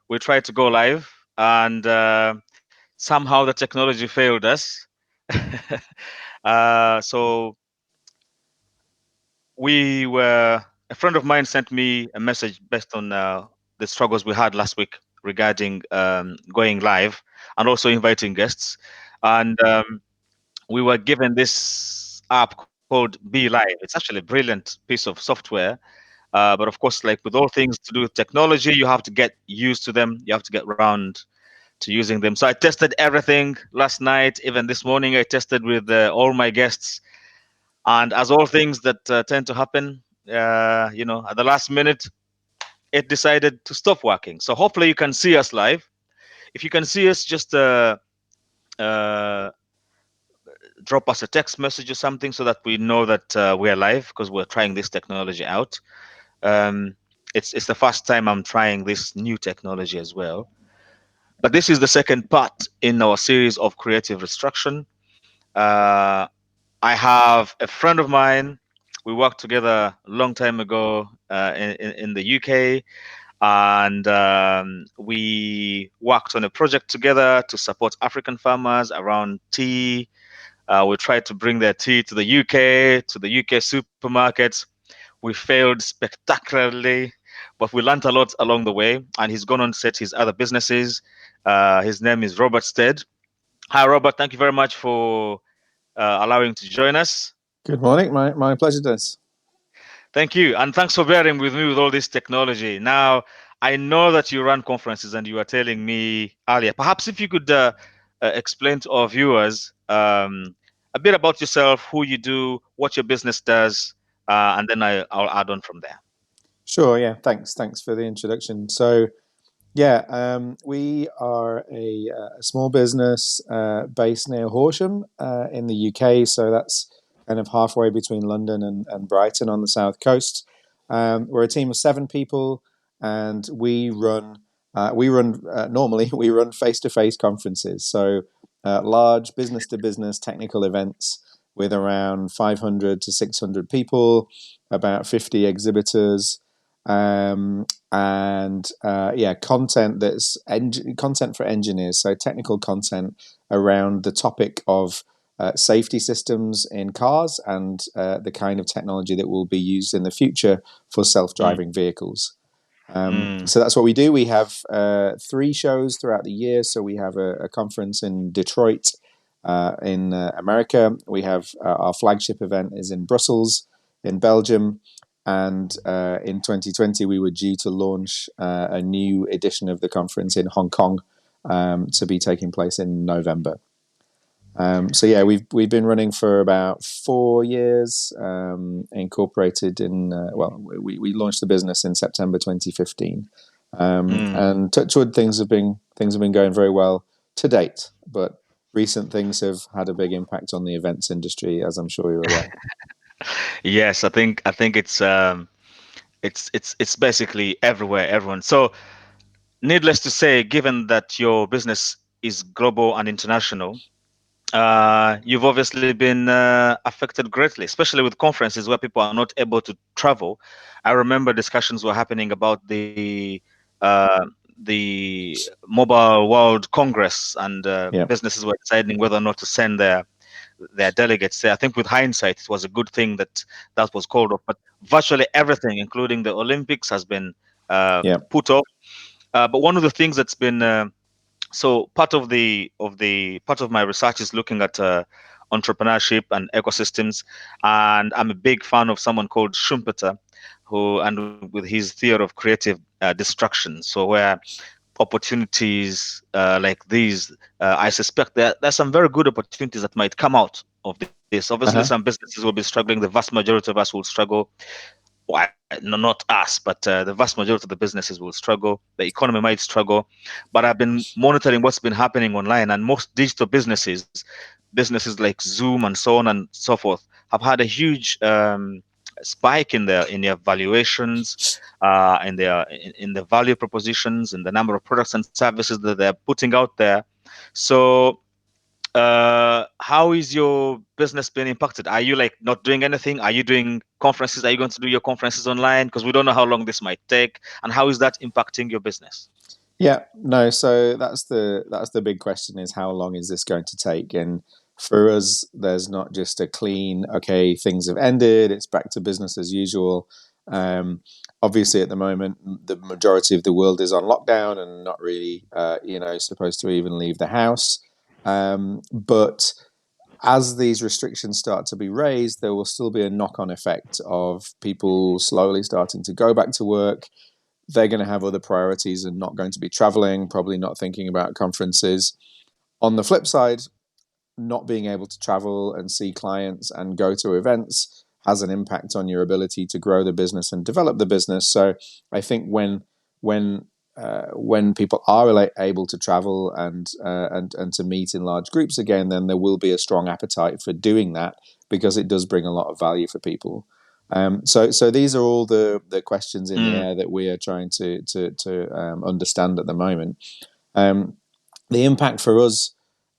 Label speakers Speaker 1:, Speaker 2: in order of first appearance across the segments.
Speaker 1: we tried to go live, and somehow the technology failed us. So we were a friend of mine sent me a message based on the struggles we had last week regarding going live and also inviting guests, and we were given this app called Be Live. It's actually a brilliant piece of software. But of course, like with all things to do with technology, you have to get used to them. You have to get around to using them. So I tested everything last night. Even this morning, I tested with all my guests. And as all things that tend to happen, at the last minute, it decided to stop working. So hopefully you can see us live. If you can see us, just uh, drop us a text message or something so that we know that we are live because we're trying this technology out. Um, it's the first time I'm trying this new technology as well. But this is the second part in our series of creative restructuring. Uh, I have a friend of mine. We worked together a long time ago in the UK, and we worked on a project together to support African farmers around tea. We tried to bring their tea to the UK supermarkets. We failed spectacularly, but we learned a lot along the way. And he's gone on to set his other businesses. His name is Robert Stead. Hi, Robert. Thank you very much for allowing to join us.
Speaker 2: Good morning. My pleasure, Dennis.
Speaker 1: Thank you. And thanks for bearing with me with all this technology. Now, I know that you run conferences and you were telling me earlier. Perhaps if you could explain to our viewers a bit about yourself, who you do, what your business does, and then I'll add on from there.
Speaker 2: Sure. Yeah. Thanks for the introduction. So, yeah, we are a small business based near Horsham in the UK. So that's kind of halfway between London and Brighton on the south coast. We're a team of 7 people, and normally we run face-to-face conferences. So large business-to-business technical events with around 500 to 600 people, about 50 exhibitors. And yeah, content for engineers, so technical content around the topic of safety systems in cars and the kind of technology that will be used in the future for self-driving vehicles. So that's what we do. We have 3 shows throughout the year. So we have a conference in Detroit, in America. We have our flagship event is in Brussels, in Belgium. And in 2020, we were due to launch a new edition of the conference in Hong Kong to be taking place in November. So yeah, we've been running for about 4 years. Incorporated in we launched the business in September 2015, and touch wood, things have been going very well to date. But recent things have had a big impact on the events industry, as I'm sure you're aware.
Speaker 1: Yes, I think it's basically everywhere, everyone. So, needless to say, given that your business is global and international, you've obviously been affected greatly, especially with conferences where people are not able to travel. I remember discussions were happening about uh, the Mobile World Congress, and
Speaker 2: Yeah.
Speaker 1: businesses were deciding whether or not to send their delegates there. I think with hindsight, it was a good thing that that was called off. But virtually everything, including the Olympics, has been
Speaker 2: Yeah.
Speaker 1: put off. But one of the things that's been so part of my research is looking at entrepreneurship and ecosystems, and I'm a big fan of someone called Schumpeter, who and with his theory of creative destruction. So where opportunities like these, I suspect there's some very good opportunities that might come out of this. Obviously, some
Speaker 2: Uh-huh.
Speaker 1: businesses will be struggling. The vast majority of us will struggle. Well, no, not us, but the vast majority of the businesses will struggle. The economy might struggle. But I've been monitoring what's been happening online, and most digital businesses like Zoom and so on and so forth, have had a huge spike in their valuations, in the value propositions, in the number of products and services that they're putting out there. So how is your business being impacted? Are you like not doing anything? Are you doing conferences? Are you going to do your conferences online? Because we don't know how long this might take. And how is that impacting your business?
Speaker 2: Yeah, no. So that's the big question: is how long is this going to take? And for us, there's not just a clean, okay, things have ended, it's back to business as usual. Um, Obviously, at the moment, the majority of the world is on lockdown and not really, supposed to even leave the house. But as these restrictions start to be raised, there will still be a knock-on effect of people slowly starting to go back to work. They're going to have other priorities and not going to be traveling, probably not thinking about conferences. On the flip side, not being able to travel and see clients and go to events has an impact on your ability to grow the business and develop the business. So I think when when people are able to travel and to meet in large groups again, then there will be a strong appetite for doing that because it does bring a lot of value for people. So these are all the questions in the
Speaker 1: Mm,
Speaker 2: air that we are trying to understand at the moment. Um, the impact for us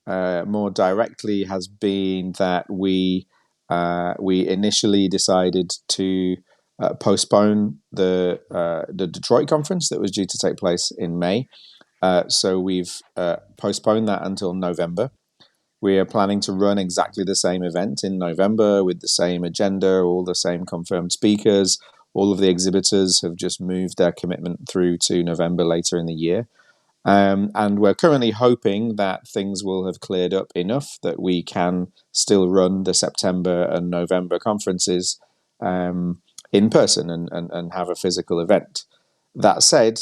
Speaker 2: more directly has been that we initially decided to postpone the Detroit conference that was due to take place in May. So we've postponed that until November. We are planning to run exactly the same event in November with the same agenda, all the same confirmed speakers. All of the exhibitors have just moved their commitment through to November later in the year. And we're currently hoping that things will have cleared up enough that we can still run the September and November conferences um, in person and have a physical event. That said,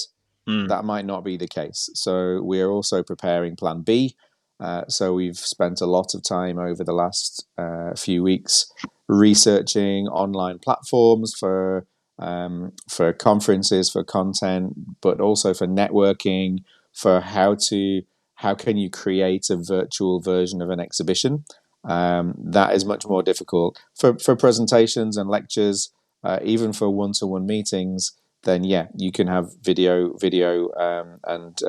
Speaker 1: mm,
Speaker 2: that might not be the case. So we're also preparing Plan B. So we've spent a lot of time over the last few weeks researching online platforms for conferences, for content, but also for networking, for how can you create a virtual version of an exhibition. That is much more difficult for presentations and lectures, even for one-to-one meetings. Then yeah, you can have video, and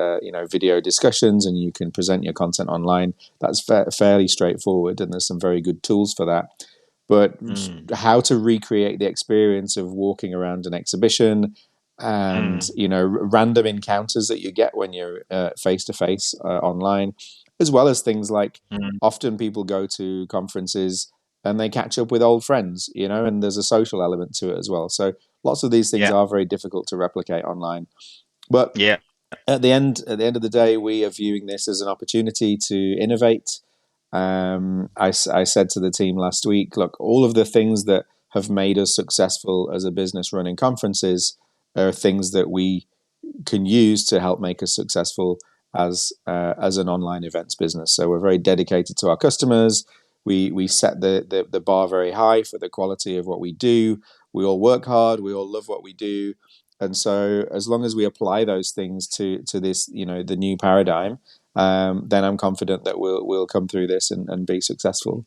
Speaker 2: video discussions, and you can present your content online. That's fairly straightforward, and there's some very good tools for that. But
Speaker 1: mm,
Speaker 2: how to recreate the experience of walking around an exhibition and
Speaker 1: mm,
Speaker 2: random encounters that you get when you're face to face online, as well as things like
Speaker 1: mm.
Speaker 2: often people go to conferences and they catch up with old friends, and there's a social element to it as well. So lots of these things
Speaker 1: Yeah,
Speaker 2: are very difficult to replicate online. But
Speaker 1: yeah.
Speaker 2: at the end of the day, we are viewing this as an opportunity to innovate. I said to the team last week, look, all of the things that have made us successful as a business running conferences are things that we can use to help make us successful as an online events business. So we're very dedicated to our customers. We set the bar very high for the quality of what we do. We all work hard. We all love what we do. And so, as long as we apply those things to this, the new paradigm, then I'm confident that we'll come through this and be successful.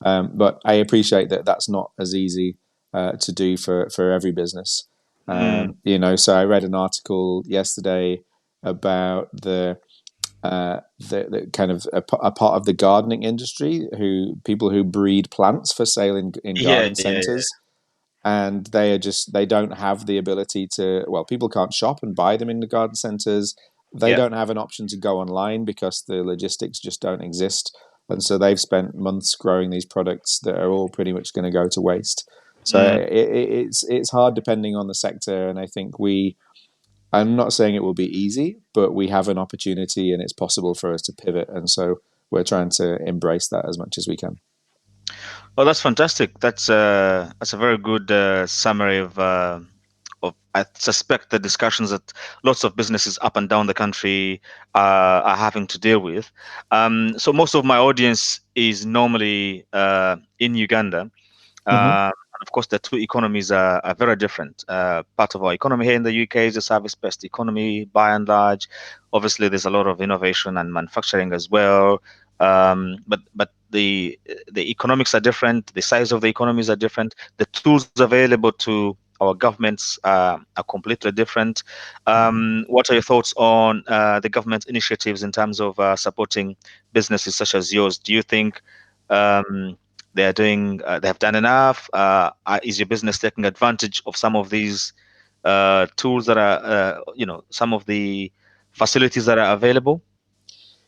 Speaker 2: But I appreciate that that's not as easy to do for every business.
Speaker 1: Mm,
Speaker 2: So I read an article yesterday about the kind of a part of the gardening industry who people who breed plants for sale in
Speaker 1: yeah,
Speaker 2: garden
Speaker 1: yeah, yeah.
Speaker 2: centers, and they don't have the ability to, well, people can't shop and buy them in the garden centers. They
Speaker 1: Yeah.
Speaker 2: don't have an option to go online because the logistics just don't exist, and so they've spent months growing these products that are all pretty much going to go to waste. So
Speaker 1: Mm,
Speaker 2: it's hard depending on the sector, and I think I'm not saying it will be easy, but we have an opportunity and it's possible for us to pivot, and so we're trying to embrace that as much as we can.
Speaker 1: oh, that's fantastic. That's a very good summary of I suspect the discussions that lots of businesses up and down the country are having to deal with. So most of my audience is normally in Uganda.
Speaker 2: Hmm.
Speaker 1: And of course, the two economies are very different. Part of our economy here in the UK is a service-based economy, by and large. Obviously, there's a lot of innovation and manufacturing as well. But the economics are different. The size of the economies are different. The tools available to our governments are completely different.
Speaker 2: Hmm.
Speaker 1: What are your thoughts on the government initiatives in terms of supporting businesses such as yours? Do you think um, they have done enough? Is your business taking advantage of some of these tools that are some of the facilities that are available?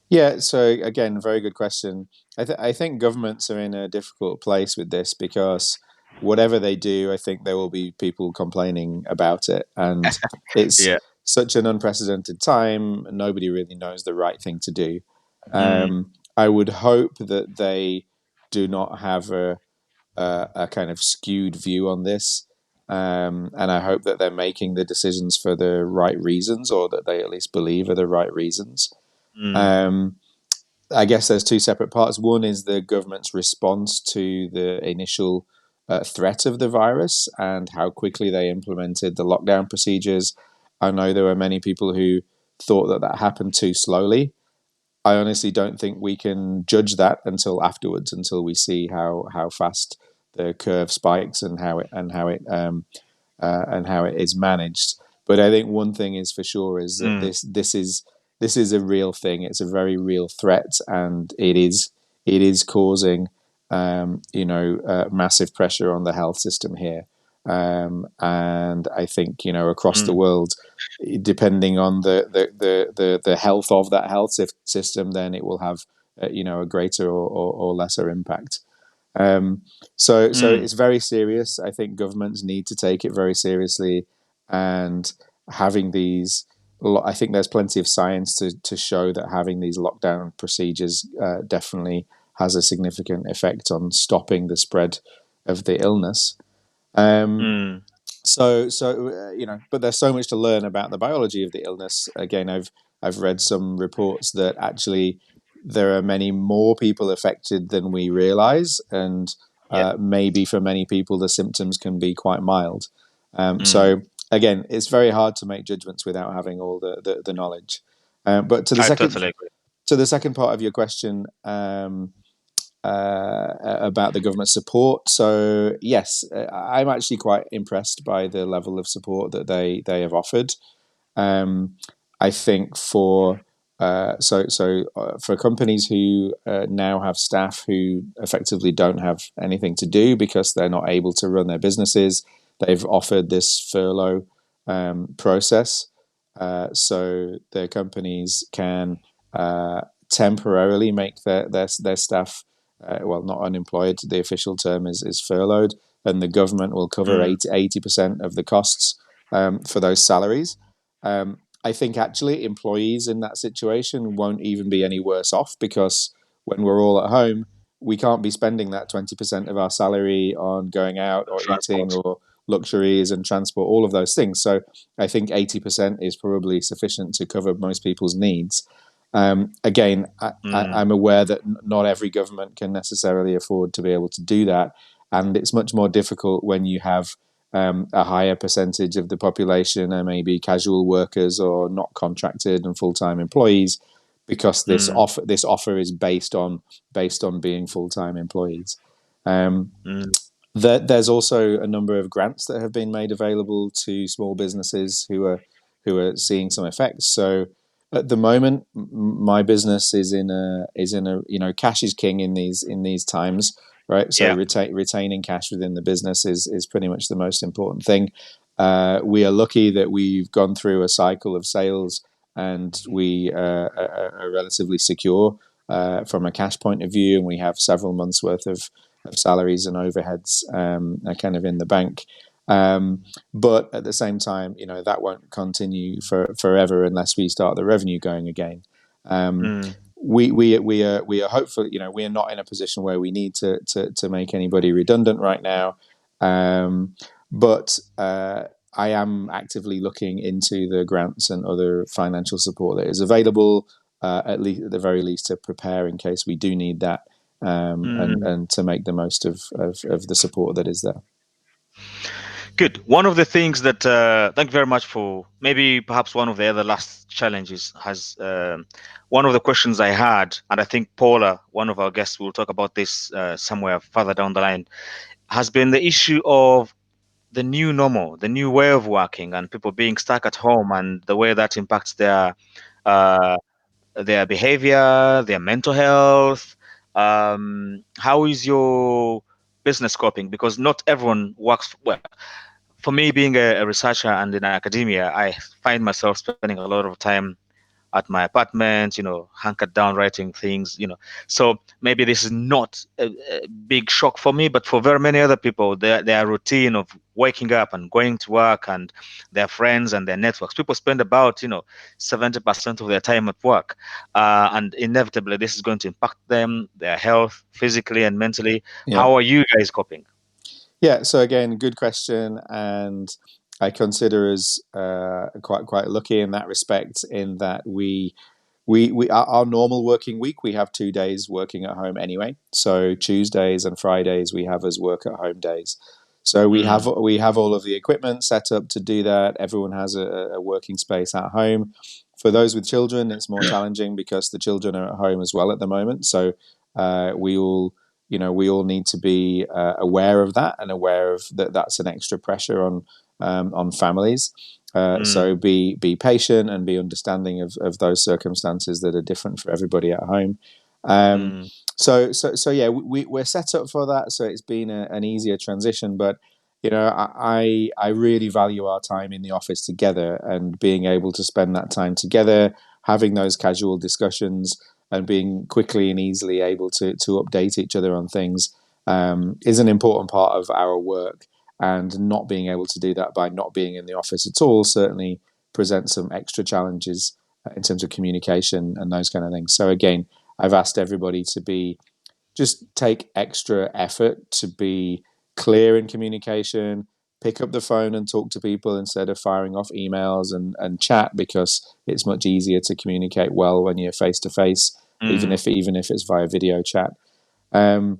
Speaker 2: Yeah, so again, very good question. I think governments are in a difficult place with this because whatever they do, I think there will be people complaining about it, and it's
Speaker 1: Yeah.
Speaker 2: such an unprecedented time. Nobody really knows the right thing to do.
Speaker 1: Mm,
Speaker 2: I would hope that they do not have a kind of skewed view on this, and I hope that they're making the decisions for the right reasons, or that they at least believe are the right reasons.
Speaker 1: mm,
Speaker 2: Um, I guess there's two separate parts. One is the government's response to the initial threat of the virus and how quickly they implemented the lockdown procedures. I know there were many people who thought that that happened too slowly. I honestly don't think we can judge that until afterwards, until we see how fast the curve spikes and how it is managed. But I think one thing is for sure is that
Speaker 1: mm,
Speaker 2: this is a real thing. It's a very real threat, and it is causing massive pressure on the health system here. And I think across the
Speaker 1: mm,
Speaker 2: world, depending on the health of that health system, then it will have a greater or lesser impact. Um, so
Speaker 1: mm,
Speaker 2: it's very serious. I think governments need to take it very seriously, and having these. I think there's plenty of science to show that having these lockdown procedures definitely has a significant effect on stopping the spread of the illness. Um,
Speaker 1: mm.
Speaker 2: but there's so much to learn about the biology of the illness. Again, I've read some reports that actually there are many more people affected than we realize, and
Speaker 1: Yeah.
Speaker 2: maybe for many people the symptoms can be quite mild.
Speaker 1: Mm.
Speaker 2: So again, it's very hard to make judgments without having all the knowledge. But to the
Speaker 1: I
Speaker 2: second
Speaker 1: totally agree.
Speaker 2: to the second part of your question, about the government support. So yes, I'm actually quite impressed by the level of support that they have offered. Um, I think for companies who now have staff who effectively don't have anything to do because they're not able to run their businesses, they've offered this furlough process, so their companies can temporarily make their staff not unemployed. The official term is furloughed, and the government will cover
Speaker 1: Mm,
Speaker 2: 80% of the costs for those salaries. I think actually employees in that situation won't even be any worse off, because when we're all at home, we can't be spending that 20% of our salary on going out or eating
Speaker 1: transport.
Speaker 2: or luxuries and transport, all of those things. So I think 80% is probably sufficient to cover most people's needs. Again,
Speaker 1: Mm,
Speaker 2: I'm aware that not every government can necessarily afford to be able to do that. And it's much more difficult when you have a higher percentage of the population are maybe casual workers or not contracted and full-time employees, because
Speaker 1: mm,
Speaker 2: this offer is based on being full-time employees. Um,
Speaker 1: mm.
Speaker 2: there's also a number of grants that have been made available to small businesses who are seeing some effects. So at the moment, my business is in a cash is king in these times, right? So
Speaker 1: Yeah.
Speaker 2: retaining cash within the business is pretty much the most important thing. We are lucky that we've gone through a cycle of sales, and we are relatively secure from a cash point of view, and we have several months worth of salaries and overheads are kind of in the bank. But at the same time, that won't continue forever unless we start the revenue going again. Um,
Speaker 1: Mm,
Speaker 2: we are hopeful. We are not in a position where we need to make anybody redundant right now. But I am actively looking into the grants and other financial support that is available, at the very least, to prepare in case we do need that,
Speaker 1: mm.
Speaker 2: and to make the most of the support that is there.
Speaker 1: Good. One of the things that, thank you very much for, maybe perhaps one of the other last challenges has, one of the questions I had, and I think Paula, one of our guests, will talk about this somewhere further down the line, has been the issue of the new normal, the new way of working, and people being stuck at home, and the way that impacts uh, their behavior, their mental health. How is your business coping? Because not everyone works well. For me, being a researcher and in academia, I find myself spending a lot of time at my apartment, hunkered down writing things, So maybe this is not a big shock for me, but for very many other people, their routine of waking up and going to work and their friends and their networks, people spend about, 70% of their time at work. And inevitably, this is going to impact them, their health, physically and mentally.
Speaker 2: Yeah.
Speaker 1: How are you guys coping?
Speaker 2: Yeah. So again, good question, and I consider us quite lucky in that respect, in that we our normal working week, we have 2 days working at home anyway. So Tuesdays and Fridays we have as work at home days. So
Speaker 1: Mm,
Speaker 2: we have all of the equipment set up to do that. Everyone has a working space at home. For those with children, it's more challenging because the children are at home as well at the moment. So we all we all need to be aware of that, and aware of that. That's an extra pressure on families. So
Speaker 1: mm,
Speaker 2: be patient and be understanding of those circumstances that are different for everybody at home. Um,
Speaker 1: mm,
Speaker 2: so yeah, we're set up for that. So it's been an easier transition, but I really value our time in the office together, and being able to spend that time together, having those casual discussions, and being quickly and easily able to update each other on things is an important part of our work. And not being able to do that by not being in the office at all certainly presents some extra challenges in terms of communication and those kind of things. So again, I've asked everybody to be just take extra effort to be clear in communication, pick up the phone and talk to people instead of firing off emails and chat, because it's much easier to communicate well when you're face to face, even
Speaker 1: mm,
Speaker 2: if it's via video chat. Um,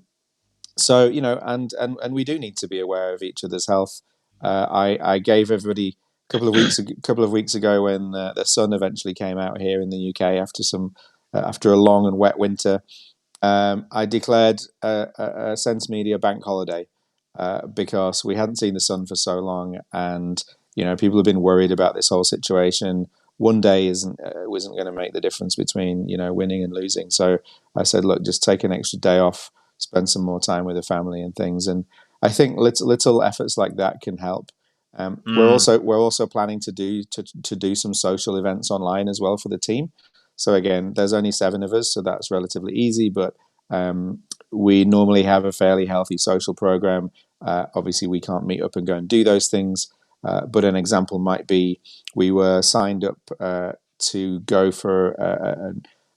Speaker 2: so and we do need to be aware of each other's health. I gave everybody couple of weeks ago, when the sun eventually came out here in the UK after after a long and wet winter. I declared a Sense Media bank holiday because we hadn't seen the sun for so long, and people have been worried about this whole situation. One day wasn't going to make the difference between winning and losing. So I said, look, just take an extra day off, spend some more time with the family and things. And I think little efforts like that can help.
Speaker 1: mm.
Speaker 2: We're also planning to do some social events online as well for the team. So again, there's only 7 of us, so that's relatively easy. But we normally have a fairly healthy social program. Obviously, we can't meet up and go and do those things. But an example might be, we were signed up to go for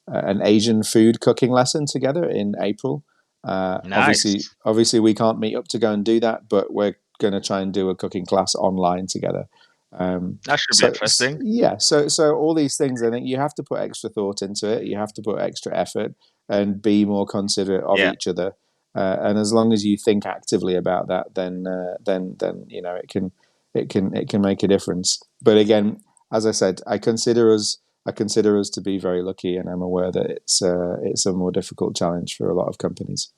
Speaker 2: an Asian food cooking lesson together in April.
Speaker 1: Nice.
Speaker 2: Obviously, we can't meet up to go and do that, but we're going to try and do a cooking class online together. Um,
Speaker 1: That should be interesting.
Speaker 2: yeah, so all these things, I think you have to put extra thought into it. You have to put extra effort and be more considerate of
Speaker 1: Yeah.
Speaker 2: each other. And as long as you think actively about that, then it can make a difference. But again, as I said, I consider us to be very lucky, and I'm aware that it's a more difficult challenge for a lot of companies.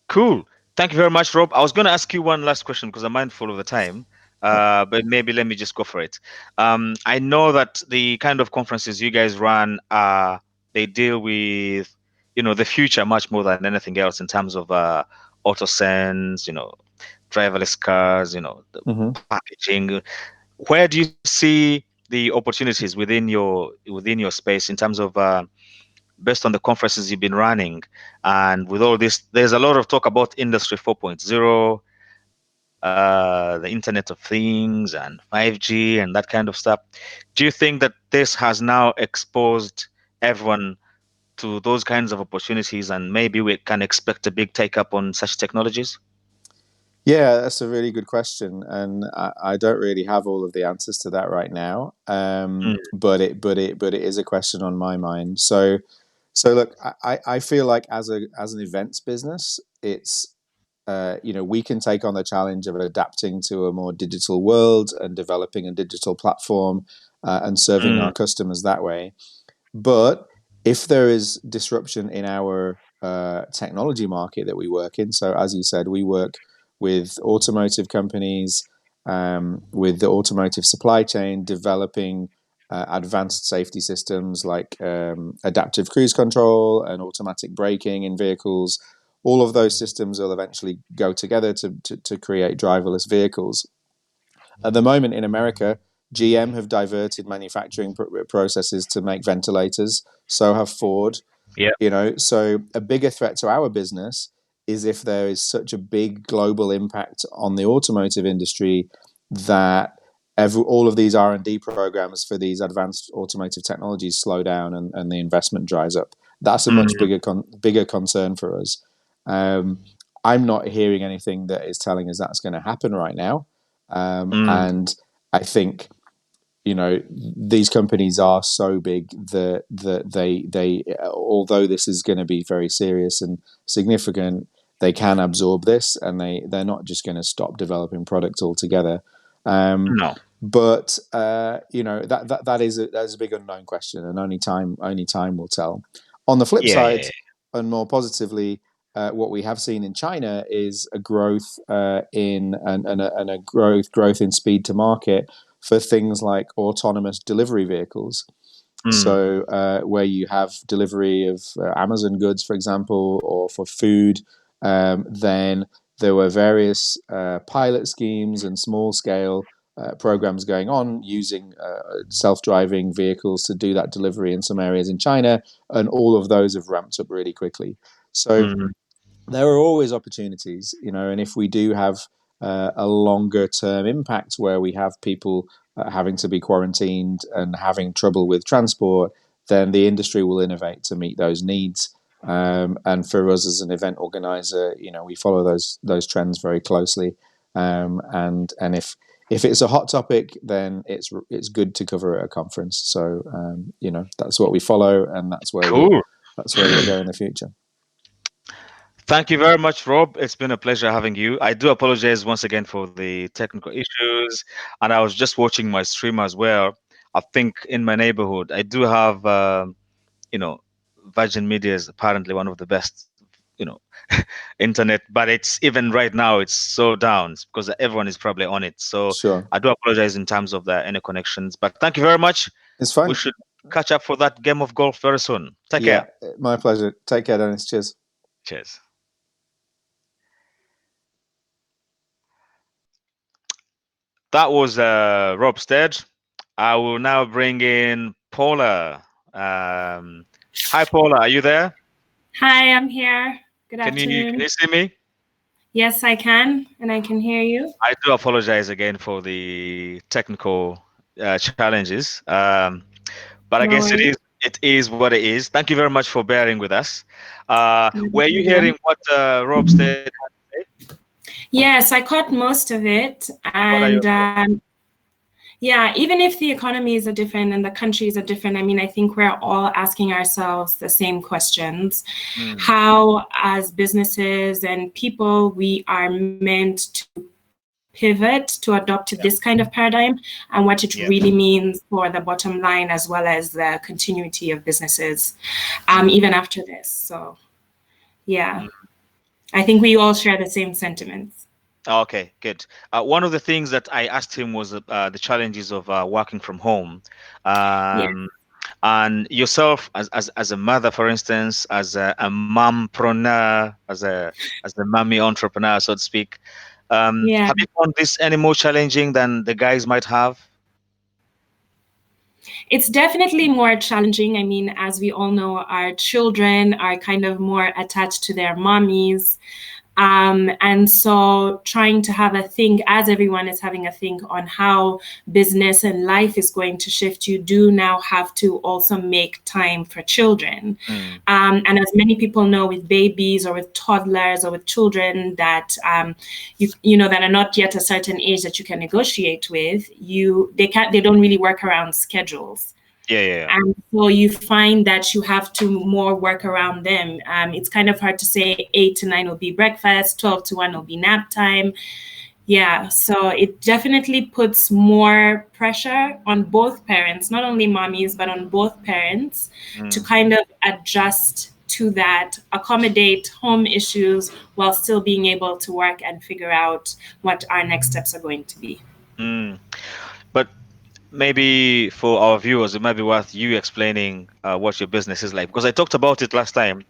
Speaker 1: Cool. Thank you very much, Rob. I was going to ask you one last question because I'm mindful of the time,
Speaker 2: Yeah.
Speaker 1: but maybe let me just go for it. I know that the kind of conferences you guys run, they deal with, the future much more than anything else in terms of auto sense, driverless cars, the
Speaker 2: Mm-hmm.
Speaker 1: packaging. Where do you see the opportunities within your space in terms of based on the conferences you've been running, and with all this, there's a lot of talk about industry 4.0, the internet of things and 5G and that kind of stuff. Do you think that this has now exposed everyone to those kinds of opportunities, and maybe we can expect a big take up on such technologies?
Speaker 2: Yeah, that's a really good question, and I don't really have all of the answers to that right now.
Speaker 1: Mm,
Speaker 2: But it is a question on my mind. So look, I feel like as an events business, it's we can take on the challenge of adapting to a more digital world and developing a digital platform and serving
Speaker 1: mm,
Speaker 2: our customers that way. But if there is disruption in our technology market that we work in, so as you said, we work with automotive companies, with the automotive supply chain, developing advanced safety systems like adaptive cruise control and automatic braking in vehicles. All of those systems will eventually go together to create driverless vehicles. At the moment in America, GM have diverted manufacturing processes to make ventilators. So have Ford.
Speaker 1: Yeah.
Speaker 2: So a bigger threat to our business is if there is such a big global impact on the automotive industry that all of these R&D programs for these advanced automotive technologies slow down and the investment dries up. That's a much
Speaker 1: Mm,
Speaker 2: bigger concern for us. I'm not hearing anything that is telling us that's going to happen right now,
Speaker 1: mm,
Speaker 2: and I think these companies are so big that they although this is going to be very serious and significant, they can absorb this, and they're not just going to stop developing products altogether.
Speaker 1: no.
Speaker 2: But that is a big unknown question, and only time will tell. On the flip
Speaker 1: Yeah,
Speaker 2: side,
Speaker 1: yeah.
Speaker 2: and more positively, what we have seen in China is a growth in and a growth in speed to market for things like autonomous delivery vehicles.
Speaker 1: Mm,
Speaker 2: So, where you have delivery of Amazon goods, for example, or for food, then there were various pilot schemes and small scale programs going on using self-driving vehicles to do that delivery in some areas in China, and all of those have ramped up really quickly. So
Speaker 1: mm,
Speaker 2: there are always opportunities, and if we do have a longer term impact where we have people having to be quarantined and having trouble with transport, then the industry will innovate to meet those needs. And for us as an event organizer, we follow those trends very closely. And if it's a hot topic, then it's good to cover at a conference. So that's what we follow, and
Speaker 1: cool.
Speaker 2: that's where we'll go in the future.
Speaker 1: Thank you very much, Rob. It's been a pleasure having you. I do apologize once again for the technical issues. And I was just watching my stream as well. I think in my neighborhood, I do have, you know, Virgin Media is apparently one of the best, you know, internet, but it's even right now, it's so down. It's because everyone is probably on it. So
Speaker 2: Sure.
Speaker 1: I do apologize in terms of the any connections. But thank you very much.
Speaker 2: It's
Speaker 1: We
Speaker 2: fun.
Speaker 1: should catch up for that game of golf very soon. Take
Speaker 2: Yeah,
Speaker 1: care.
Speaker 2: my pleasure. Take care, Dennis. Cheers.
Speaker 1: Cheers. That was Rob Stead. I will now bring in Paula. Hi, Paula. Are you there?
Speaker 3: Hi, I'm here. Good
Speaker 1: Can
Speaker 3: afternoon.
Speaker 1: you see me?
Speaker 3: Yes, I can, and I can hear you.
Speaker 1: I do apologize again for the technical challenges, but I
Speaker 3: No
Speaker 1: guess
Speaker 3: worries.
Speaker 1: it is what it is. Thank you very much for bearing with us.
Speaker 3: No
Speaker 1: Were you
Speaker 3: problem.
Speaker 1: hearing what Rob said?
Speaker 3: Yes, I caught most of it.
Speaker 1: What are your
Speaker 3: And
Speaker 1: thoughts?
Speaker 3: yeah, even if the economies are different and the countries are different, I mean, I think we're all asking ourselves the same questions.
Speaker 1: Mm,
Speaker 3: How, as businesses and people, we are meant to pivot to adopt to
Speaker 1: yeah,
Speaker 3: this kind of paradigm and what it
Speaker 1: yeah.
Speaker 3: really means for the bottom line as well as the continuity of businesses,
Speaker 1: Mm,
Speaker 3: even after this. So, yeah,
Speaker 1: mm.
Speaker 3: I think we all share the same sentiments.
Speaker 1: Okay, good. One of the things that I asked him was the challenges of working from home.
Speaker 3: Yeah,
Speaker 1: Um, and yourself, as a mother, for instance, as a mompreneur, as a mommy entrepreneur, so to speak,
Speaker 3: yeah.
Speaker 1: have you found this any more challenging than the guys might have?
Speaker 3: It's definitely more challenging. I mean, as we all know, our children are kind of more attached to their mommies. And so trying to have a think, as everyone is having a think on how business and life is going to shift, you do now have to also make time for children.
Speaker 1: Mm,
Speaker 3: And as many people know, with babies or with toddlers or with children that you know that are not yet a certain age that you can negotiate with, they don't really work around schedules.
Speaker 1: yeah, yeah, yeah.
Speaker 3: And so you find that you have to more work around them. It's kind of hard to say 8 to 9 will be breakfast, 12 to 1 will be nap time. Yeah, so it definitely puts more pressure on both parents, not only mommies, but on both parents to
Speaker 1: Mm,
Speaker 3: kind of adjust to that, accommodate home issues while still being able to work and figure out what our next steps are going to be.
Speaker 1: mm. But maybe for our viewers, it might be worth you explaining what your business is like, because I talked about it last time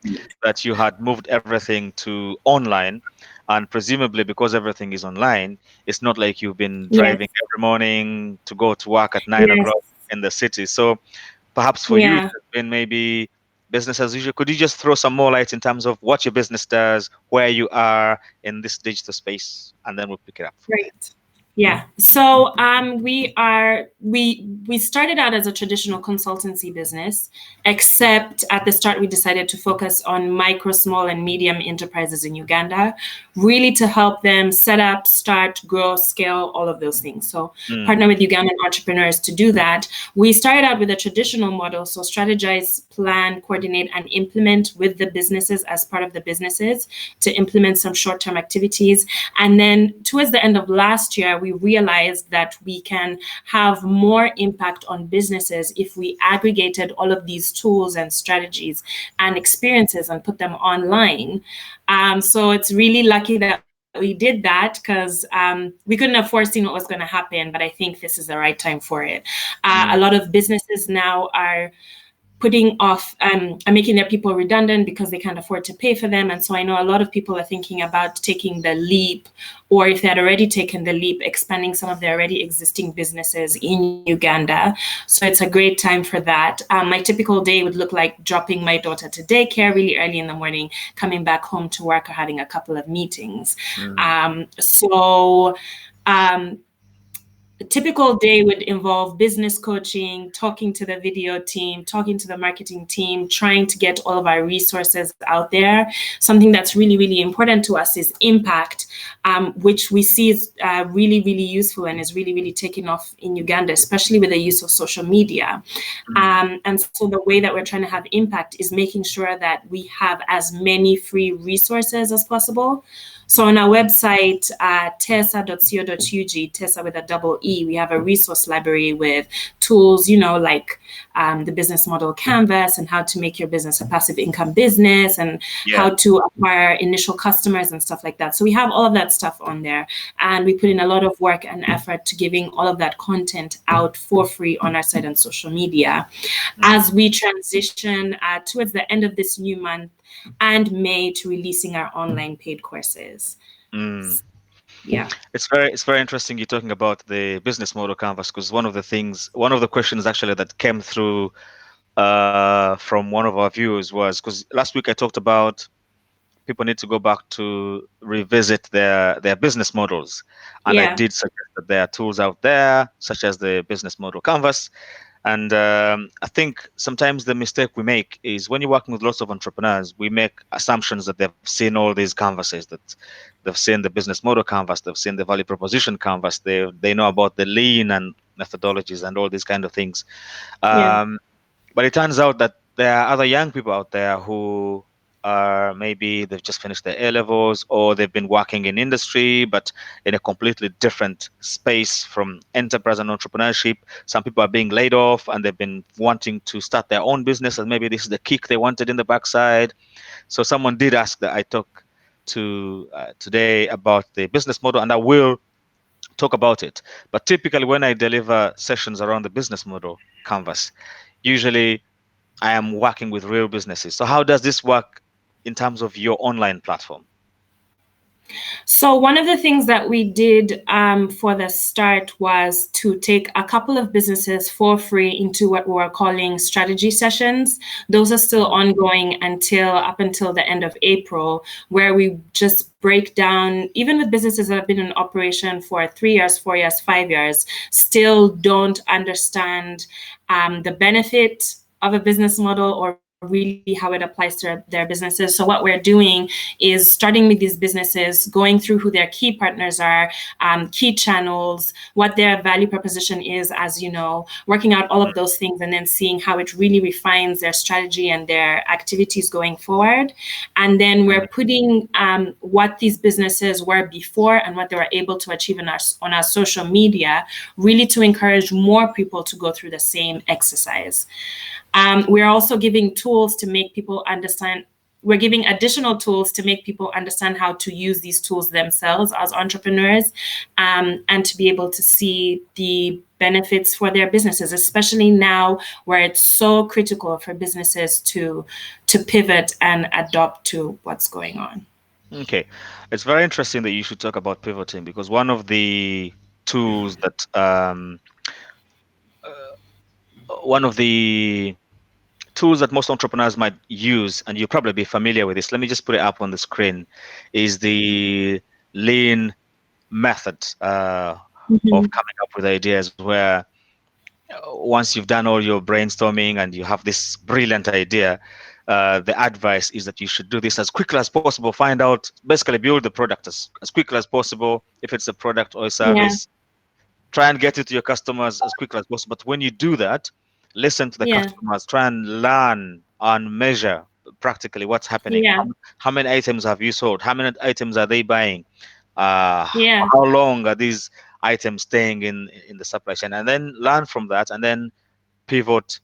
Speaker 1: that you had moved everything to online. And presumably, because everything is online, it's not like you've been
Speaker 3: Yes.
Speaker 1: driving every morning to go to work at 9 o'clock
Speaker 3: Yes.
Speaker 1: in the city. So perhaps for you, it
Speaker 3: Yeah.
Speaker 1: has been maybe business as usual. Could you just throw some more light in terms of what your business does, where you are in this digital space, and then we'll pick it up from there.
Speaker 3: Right. Yeah. So we started out as a traditional consultancy business, except at the start we decided to focus on micro, small, and medium enterprises in Uganda, really to help them set up, start, grow, scale, all of those things. So partner with Ugandan entrepreneurs to do that. We started out with a traditional model, so strategize, plan, coordinate, and implement with the businesses as part of the businesses to implement some short-term activities. And then towards the end of last year, we realized that we can have more impact on businesses if we aggregated all of these tools and strategies and experiences and put them online. So it's really lucky that we did that, because we couldn't have foreseen what was going to happen, but I think this is the right time for it. A lot of businesses now are putting off are making their people redundant because they can't afford to pay for them. And so I know a lot of people are thinking about taking the leap, or if they had already taken the leap, expanding some of their already existing businesses in Uganda. So it's a great time for that. My typical day would look like dropping my daughter to daycare really early in the morning, coming back home to work, or having a couple of meetings. A typical day would involve business coaching, talking to the video team, talking to the marketing team, trying to get all of our resources out there. Something that's really, really important to us is impact, which we see is really, really useful and is really, really taking off in Uganda, especially with the use of social media. And so the way that we're trying to have impact is making sure that we have as many free resources as possible. So on our website, tesa.co.ug, Tesa with a double E, we have a resource library with tools, like the business model canvas, and how to make your business a passive income business, and how to acquire initial customers and stuff like that. So we have all of that stuff on there, and we put in a lot of work and effort to giving all of that content out for free on our site and social media. As we transition towards the end of this new month and May to releasing our online paid courses. Yeah.
Speaker 1: It's very interesting you're talking about the business model canvas, because one of the questions actually that came through from one of our viewers was, because last week I talked about people need to go back to revisit their business models, and I did suggest that there are tools out there such as the business model canvas. And I think sometimes the mistake we make is, when you're working with lots of entrepreneurs, we make assumptions that they've seen all these canvases, that they've seen the business model canvas, they've seen the value proposition canvas, they know about the lean and methodologies and all these kind of things. But it turns out that there are other young people out there who are, maybe they've just finished their A levels, or they've been working in industry, but in a completely different space from enterprise and entrepreneurship. Some people are being laid off and they've been wanting to start their own business, and maybe this is the kick they wanted in the backside. So someone did ask that I talk to today about the business model, and I will talk about it. But typically when I deliver sessions around the business model canvas, usually I am working with real businesses. So how does this work in terms of your online platform?
Speaker 3: So one of the things that we did for the start was to take a couple of businesses for free into what we're calling strategy sessions. Those are still ongoing up until the end of April, where we just break down, even with businesses that have been in operation for 3 years, 4 years, 5 years, still don't understand the benefit of a business model, or really how it applies to their businesses. So what we're doing is starting with these businesses, going through who their key partners are, key channels, what their value proposition is, as you know, working out all of those things, and then seeing how it really refines their strategy and their activities going forward. And then we're putting what these businesses were before and what they were able to achieve on our social media, really to encourage more people to go through the same exercise. We're also giving tools to make people understand. We're giving additional tools to make people understand how to use these tools themselves as entrepreneurs, and to be able to see the benefits for their businesses, especially now where it's so critical for businesses to pivot and adapt to what's going on.
Speaker 1: Okay, it's very interesting that you should talk about pivoting because tools that one of the tools that most entrepreneurs might use, and you'll probably be familiar with this. Let me just put it up on the screen, is the lean method of
Speaker 3: Mhm.
Speaker 1: coming up with ideas where once you've done all your brainstorming and you have this brilliant idea, the advice is that you should do this as quickly as possible. Find out, basically, build the product as quickly as possible. If it's a product or a
Speaker 3: Yeah,
Speaker 1: service, try and get it to your customers as quickly as possible. But when you do that, listen to the
Speaker 3: yeah,
Speaker 1: customers, try and learn and measure practically what's happening.
Speaker 3: yeah,
Speaker 1: How many items have you sold? How many items are they buying?
Speaker 3: yeah,
Speaker 1: How long are these items staying in the supply chain? And then learn from that, and then pivot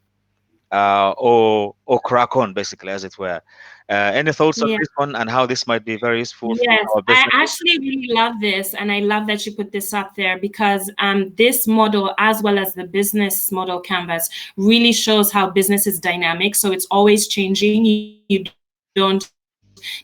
Speaker 1: or crack on, basically, as it were. Any thoughts on
Speaker 3: yeah.
Speaker 1: this one and how this might be very useful for
Speaker 3: Yes,
Speaker 1: our
Speaker 3: I
Speaker 1: businesses?
Speaker 3: actually really love this, and I love that you put this up there because this model, as well as the business model canvas, really shows how business is dynamic. So it's always changing. You don't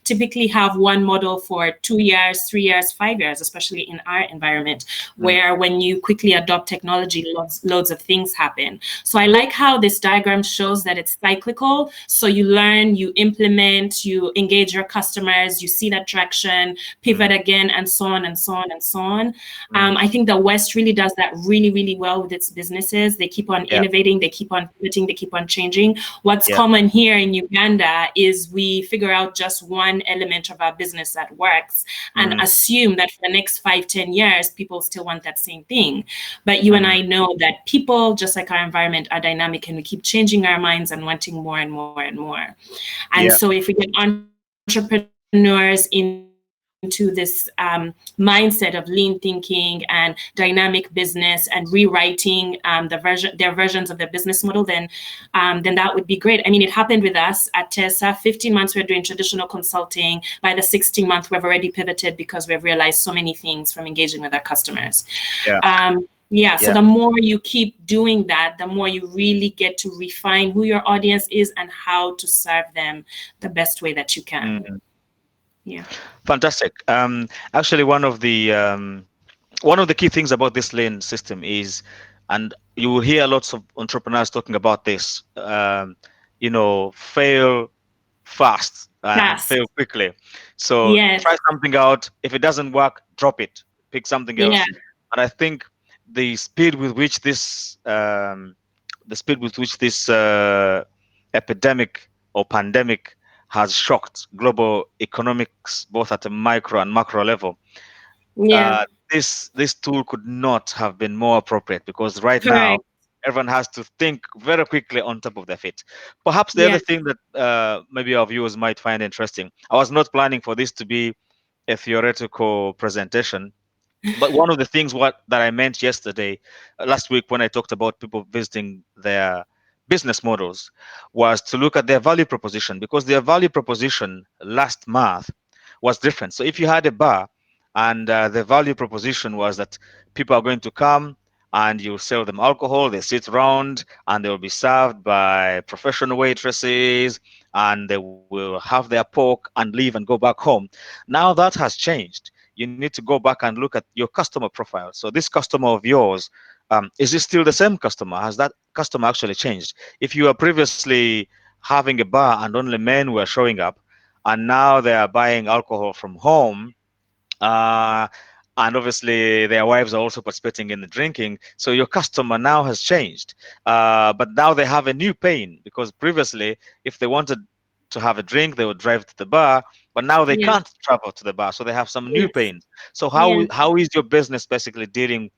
Speaker 3: typically have one model for 2 years, 3 years, 5 years, especially in our environment, where when
Speaker 1: Mm,
Speaker 3: you quickly adopt technology, loads of things happen. So I like how this diagram shows that it's cyclical. So you learn, you implement, you engage your customers, you see that traction, pivot
Speaker 1: mm,
Speaker 3: again, and so on and so on and so on.
Speaker 1: mm.
Speaker 3: I think the West really does that really, really well with its businesses. They keep on
Speaker 1: Yeah,
Speaker 3: innovating, they keep on pivoting, they keep on changing. What's
Speaker 1: yeah.
Speaker 3: common here in Uganda is we figure out just one element of our business that works and
Speaker 1: Mm,
Speaker 3: assume that for the next 5, 10 years, people still want that same thing. But you and
Speaker 1: mm,
Speaker 3: I know that people, just like our environment, are dynamic and we keep changing our minds and wanting more and more and more. And
Speaker 1: yeah.
Speaker 3: so if we get entrepreneurs into this mindset of lean thinking and dynamic business and rewriting their versions of their business model, then that would be great. I mean, it happened with us at TESA. 15 months we we're doing traditional consulting. By the 16th month, we've already pivoted because we've realized so many things from engaging with our customers.
Speaker 1: Yeah,
Speaker 3: Yeah, so
Speaker 1: yeah.
Speaker 3: the more you keep doing that, the more you really get to refine who your audience is and how to serve them the best way that you can.
Speaker 1: Mm.
Speaker 3: Yeah.
Speaker 1: Fantastic. Actually, one of the key things about this lane system is, and you will hear lots of entrepreneurs talking about this. Fail fast and fail
Speaker 3: Fast.
Speaker 1: quickly. So
Speaker 3: Yes.
Speaker 1: try something out. If it doesn't work, drop it. Pick something
Speaker 3: Yeah.
Speaker 1: else. And I think the speed with which this epidemic or pandemic has shocked global economics, both at a micro and macro level,
Speaker 3: Yeah.
Speaker 1: this tool could not have been more appropriate because right now
Speaker 3: Correct.
Speaker 1: everyone has to think very quickly on top of their feet. Perhaps the
Speaker 3: Yeah.
Speaker 1: other thing that maybe our viewers might find interesting, I was not planning for this to be a theoretical presentation, but one of the things that I meant yesterday, last week when I talked about people visiting their business models, was to look at their value proposition because their value proposition last month was different. So if you had a bar and the value proposition was that people are going to come and you sell them alcohol, they sit around and they will be served by professional waitresses and they will have their pork and leave and go back home. Now that has changed. You need to go back and look at your customer profile. So this customer of yours, is it still the same customer? Has that customer actually changed? If you were previously having a bar and only men were showing up, and now they are buying alcohol from home, uh, and obviously their wives are also participating in the drinking, so your customer now has changed. But now they have a new pain because previously, if they wanted to have a drink, they would drive to the bar, but now they
Speaker 3: Yeah.
Speaker 1: can't travel to the bar, so they have some new
Speaker 3: Yes.
Speaker 1: pains. So
Speaker 3: Yeah.
Speaker 1: how is your business basically dealing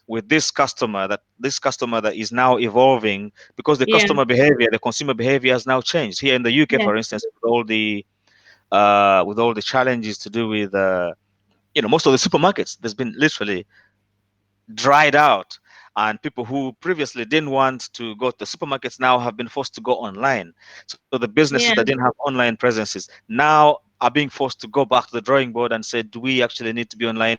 Speaker 1: with this customer that is now evolving because the
Speaker 3: Yeah.
Speaker 1: customer behavior, the consumer behavior has now changed here in the UK,
Speaker 3: Yeah.
Speaker 1: for instance, with all the challenges to do with most of the supermarkets, there's been literally dried out, and people who previously didn't want to go to the supermarkets now have been forced to go online. So the businesses that
Speaker 3: Yeah.
Speaker 1: didn't have online presences now are being forced to go back to the drawing board and say, do we actually need to be online?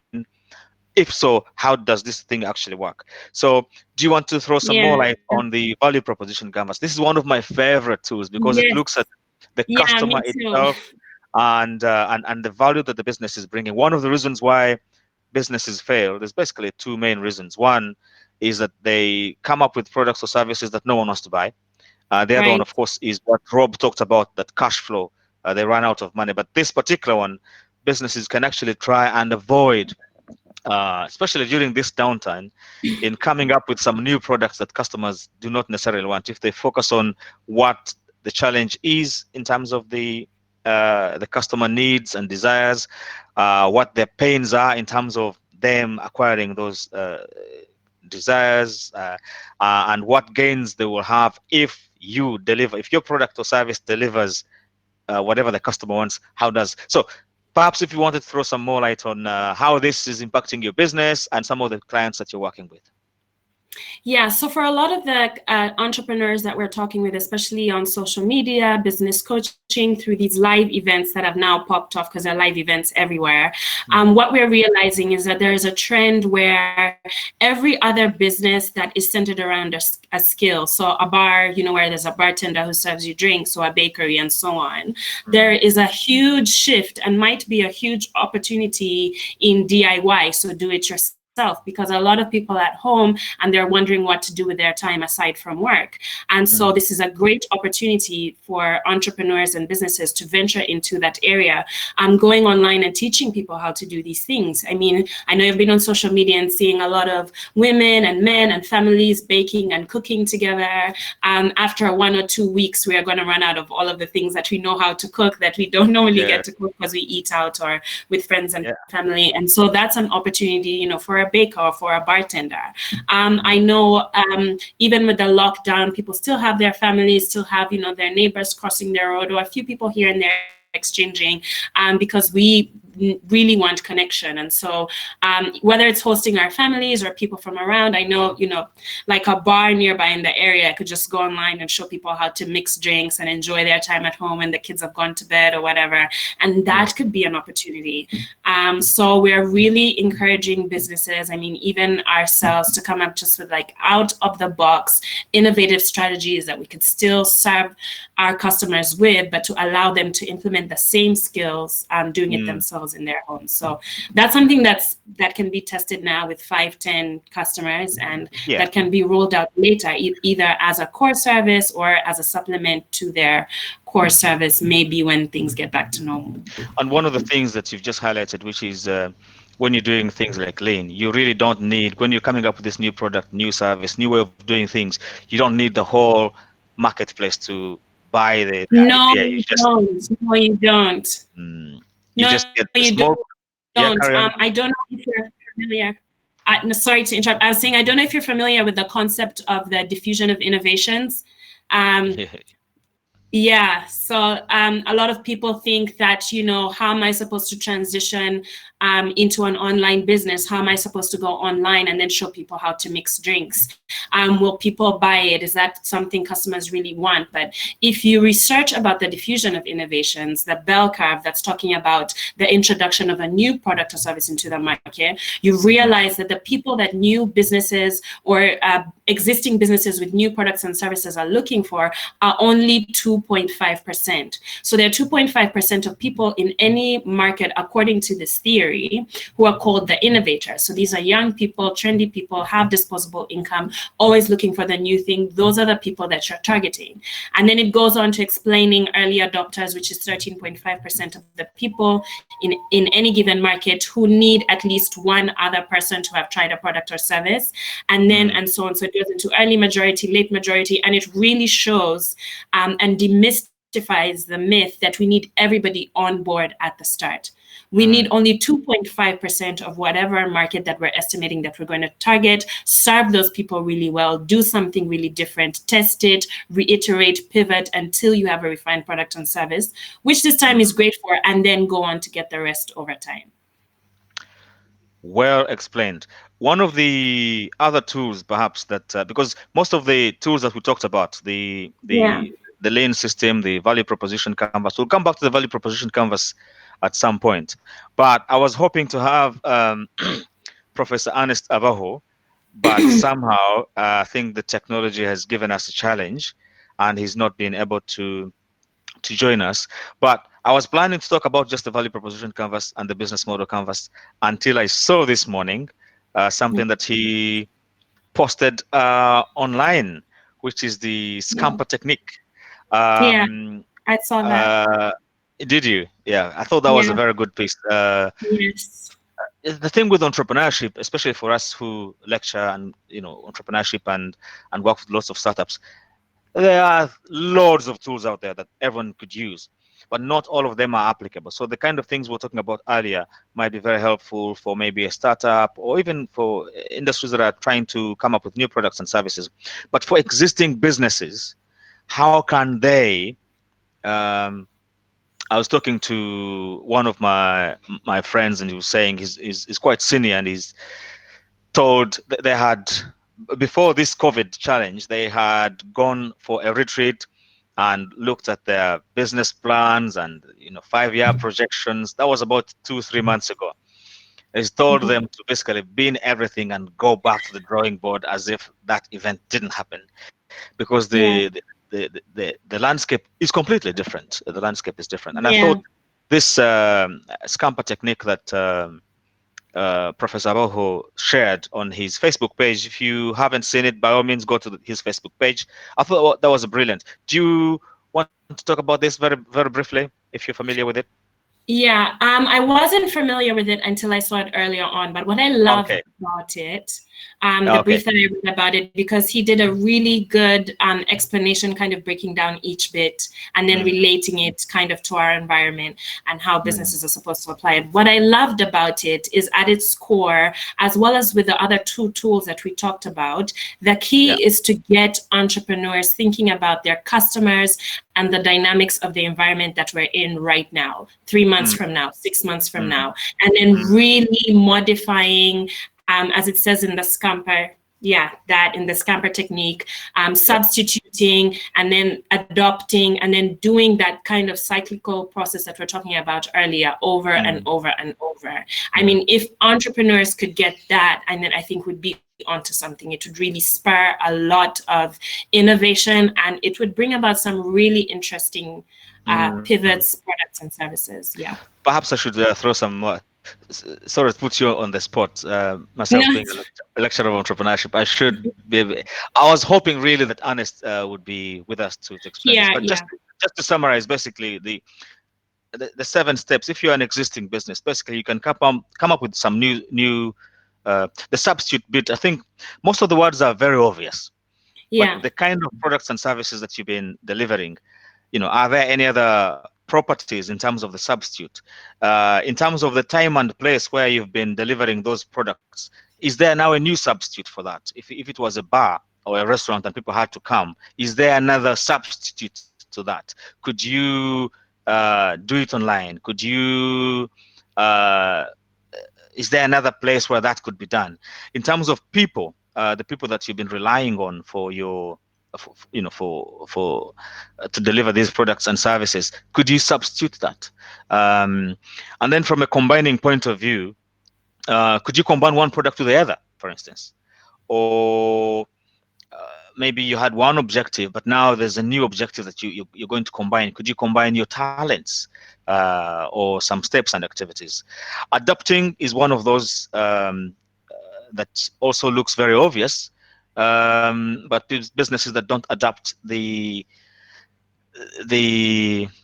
Speaker 1: If so, how does this thing actually work? So do you want to throw some more
Speaker 3: Yeah.
Speaker 1: light on the value proposition canvas? This is one of my favorite tools because it
Speaker 3: Yes.
Speaker 1: looks at the
Speaker 3: Yeah.
Speaker 1: customer
Speaker 3: Me too.
Speaker 1: itself, and the value that the business is bringing. One of the reasons why businesses fail, there's basically two main reasons. One is that they come up with products or services that no one wants to buy. The other one,
Speaker 3: Right.
Speaker 1: of course, is what Rob talked about, that cash flow. They run out of money. But this particular one, businesses can actually try and avoid, especially during this downtime, in coming up with some new products that customers do not necessarily want. If they focus on what the challenge is in terms of the customer needs and desires, what their pains are in terms of them acquiring those desires, and what gains they will have if you deliver, if your product or service delivers whatever the customer wants. How does so? Perhaps if you wanted to throw some more light on how this is impacting your business and some of the clients that you're working with.
Speaker 3: Yeah, so for a lot of the entrepreneurs that we're talking with, especially on social media, business coaching, through these live events that have now popped off because there are live events everywhere, what we're realizing is that there is a trend where every other business that is centered around a skill, so a bar, where there's a bartender who serves you drinks, or a bakery and so on, there is a huge shift and might be a huge opportunity in DIY, so do it yourself, because a lot of people at home and they're wondering what to do with their time aside from work. And so this is a great opportunity for entrepreneurs and businesses to venture into that area. Going online and teaching people how to do these things. I mean, I know you've been on social media and seeing a lot of women and men and families baking and cooking together. After 1 or 2 weeks, we are going to run out of all of the things that we know how to cook that we don't normally get to cook because we eat out or with friends and family. And so that's an opportunity, for a baker or for a bartender. I know even with the lockdown, people still have their families, still have, their neighbors crossing their road, or a few people here and there exchanging, because we really want connection. And so whether it's hosting our families or people from around, I know, like a bar nearby in the area, I could just go online and show people how to mix drinks and enjoy their time at home when the kids have gone to bed or whatever. And that could be an opportunity. So we're really encouraging businesses, I mean, even ourselves, to come up just with like out of the box, innovative strategies that we could still serve our customers with, but to allow them to implement the same skills, doing it themselves in their homes. So that's something that can be tested now with 5-10 customers, and that can be rolled out later, either as a core service or as a supplement to their core service, maybe when things get back to normal.
Speaker 1: And one of the things that you've just highlighted, which is when you're doing things like lean, you really don't need, when you're coming up with this new product, new service, new way of doing things, you don't need the whole marketplace to buy the idea. You just
Speaker 3: No, you don't.
Speaker 1: You just get the small.
Speaker 3: Don't. I don't know if you're familiar. Sorry to interrupt. I was saying, I don't know if you're familiar with the concept of the diffusion of innovations. Yeah, so a lot of people think that, how am I supposed to transition into an online business? How am I supposed to go online and then show people how to mix drinks? Will people buy it? Is that something customers really want? But if you research about the diffusion of innovations, the bell curve that's talking about the introduction of a new product or service into the market, you realize that the people that new businesses or existing businesses with new products and services are looking for are only 2.5%. So there are 2.5% of people in any market, according to this theory, who are called the innovators. So these are young people, trendy people, have disposable income, always looking for the new thing. Those are the people that you're targeting. And then it goes on to explaining early adopters, which is 13.5% of the people in any given market who need at least one other person to have tried a product or service, and then and so on. So it goes into early majority, late majority, and it really shows and demystifies the myth that we need everybody on board at the start. We need only 2.5% of whatever market that we're estimating that we're going to target, serve those people really well, do something really different, test it, reiterate, pivot until you have a refined product and service, which this time is great for, and then go on to get the rest over time.
Speaker 1: Well explained. One of the other tools, perhaps, that because most of the tools that we talked about, the lean system, the value proposition canvas, we'll come back to the value proposition canvas at some point. But I was hoping to have Professor Ernest Abaho, but somehow I think the technology has given us a challenge, and he's not been able to to join us. But I was planning to talk about just the value proposition canvas and the business model canvas until I saw this morning something that he posted online, which is the
Speaker 3: Yeah.
Speaker 1: scamper technique.
Speaker 3: Yeah,
Speaker 1: Um,
Speaker 3: I saw that.
Speaker 1: uh, did you? Yeah, I thought that was a
Speaker 3: Yeah.
Speaker 1: very good piece.
Speaker 3: Yes.
Speaker 1: The thing with entrepreneurship, especially for us who lecture and entrepreneurship and work with lots of startups, there are loads of tools out there that everyone could use, but not all of them are applicable. So the kind of things we are talking about earlier might be very helpful for maybe a startup or even for industries that are trying to come up with new products and services. But for existing businesses, how can they um, I was talking to one of my friends, and he was saying he's quite senior, and he's told that they had, before this COVID challenge, they had gone for a retreat and looked at their business plans and 5-year projections. That was about 2-3 months ago. He's told
Speaker 3: Mhm.
Speaker 1: them to basically bin everything and go back to the drawing board as if that event didn't happen, because
Speaker 3: Yeah.
Speaker 1: the landscape is completely different. The landscape is different, and I thought
Speaker 3: Yeah.
Speaker 1: this scamper technique that Professor Aroho shared on his Facebook page. If you haven't seen it, by all means, go to his Facebook page. I thought that was brilliant. Do you want to talk about this very, very briefly, if you're familiar with it?
Speaker 3: Yeah, I wasn't familiar with it until I saw it earlier on. But what I
Speaker 1: Okay.
Speaker 3: loved about it, the
Speaker 1: Okay.
Speaker 3: brief that I read about it, because he did a really good explanation, kind of breaking down each bit and then
Speaker 1: Mm,
Speaker 3: relating it kind of to our environment and how
Speaker 1: mm,
Speaker 3: businesses are supposed to apply it. What I loved about it is at its core, as well as with the other two tools that we talked about, the
Speaker 1: yeah.
Speaker 3: key is to get entrepreneurs thinking about their customers and the dynamics of the environment that we're in right now, 3 months
Speaker 1: Mm,
Speaker 3: from now, 6 months from
Speaker 1: mm,
Speaker 3: now, and then
Speaker 1: mm,
Speaker 3: really modifying, as it says in the scamper, yeah, that in the scamper technique,
Speaker 1: yeah.
Speaker 3: substituting and then adopting and then doing that kind of cyclical process that we're talking about earlier over and
Speaker 1: Mm,
Speaker 3: over and over. I
Speaker 1: mm,
Speaker 3: mean, if entrepreneurs could get that, and then I think would be onto something, it would really spur a lot of innovation and it would bring about some really interesting
Speaker 1: mm.
Speaker 3: pivots, products, and services. Yeah.
Speaker 1: Perhaps I should throw some more. Sorry to put you on the spot.
Speaker 3: No.
Speaker 1: Myself being a lecturer of entrepreneurship, I should be. I was hoping really that Ernest would be with us to explain this.
Speaker 3: Yeah.
Speaker 1: But
Speaker 3: Yeah.
Speaker 1: just to summarize, basically the 7 steps. If you're an existing business, basically you can come up with some new. The substitute bit. I think most of the words are very obvious, but
Speaker 3: Yeah.
Speaker 1: the kind of products and services that you've been delivering, are there any other properties in terms of the substitute, in terms of the time and place where you've been delivering those products? Is there now a new substitute for that? If it was a bar or a restaurant and people had to come, is there another substitute to that? Could you do it online? Could you uh, is there another place where that could be done? In terms of people, the people that you've been relying on for your to deliver these products and services, could you substitute that? And then from a combining point of view, could you combine one product with the other, for instance? Or maybe you had one objective, but now there's a new objective that you're going to combine. Could you combine your talents or some steps and activities? Adapting is one of those that also looks very obvious, but businesses that don't adapt, the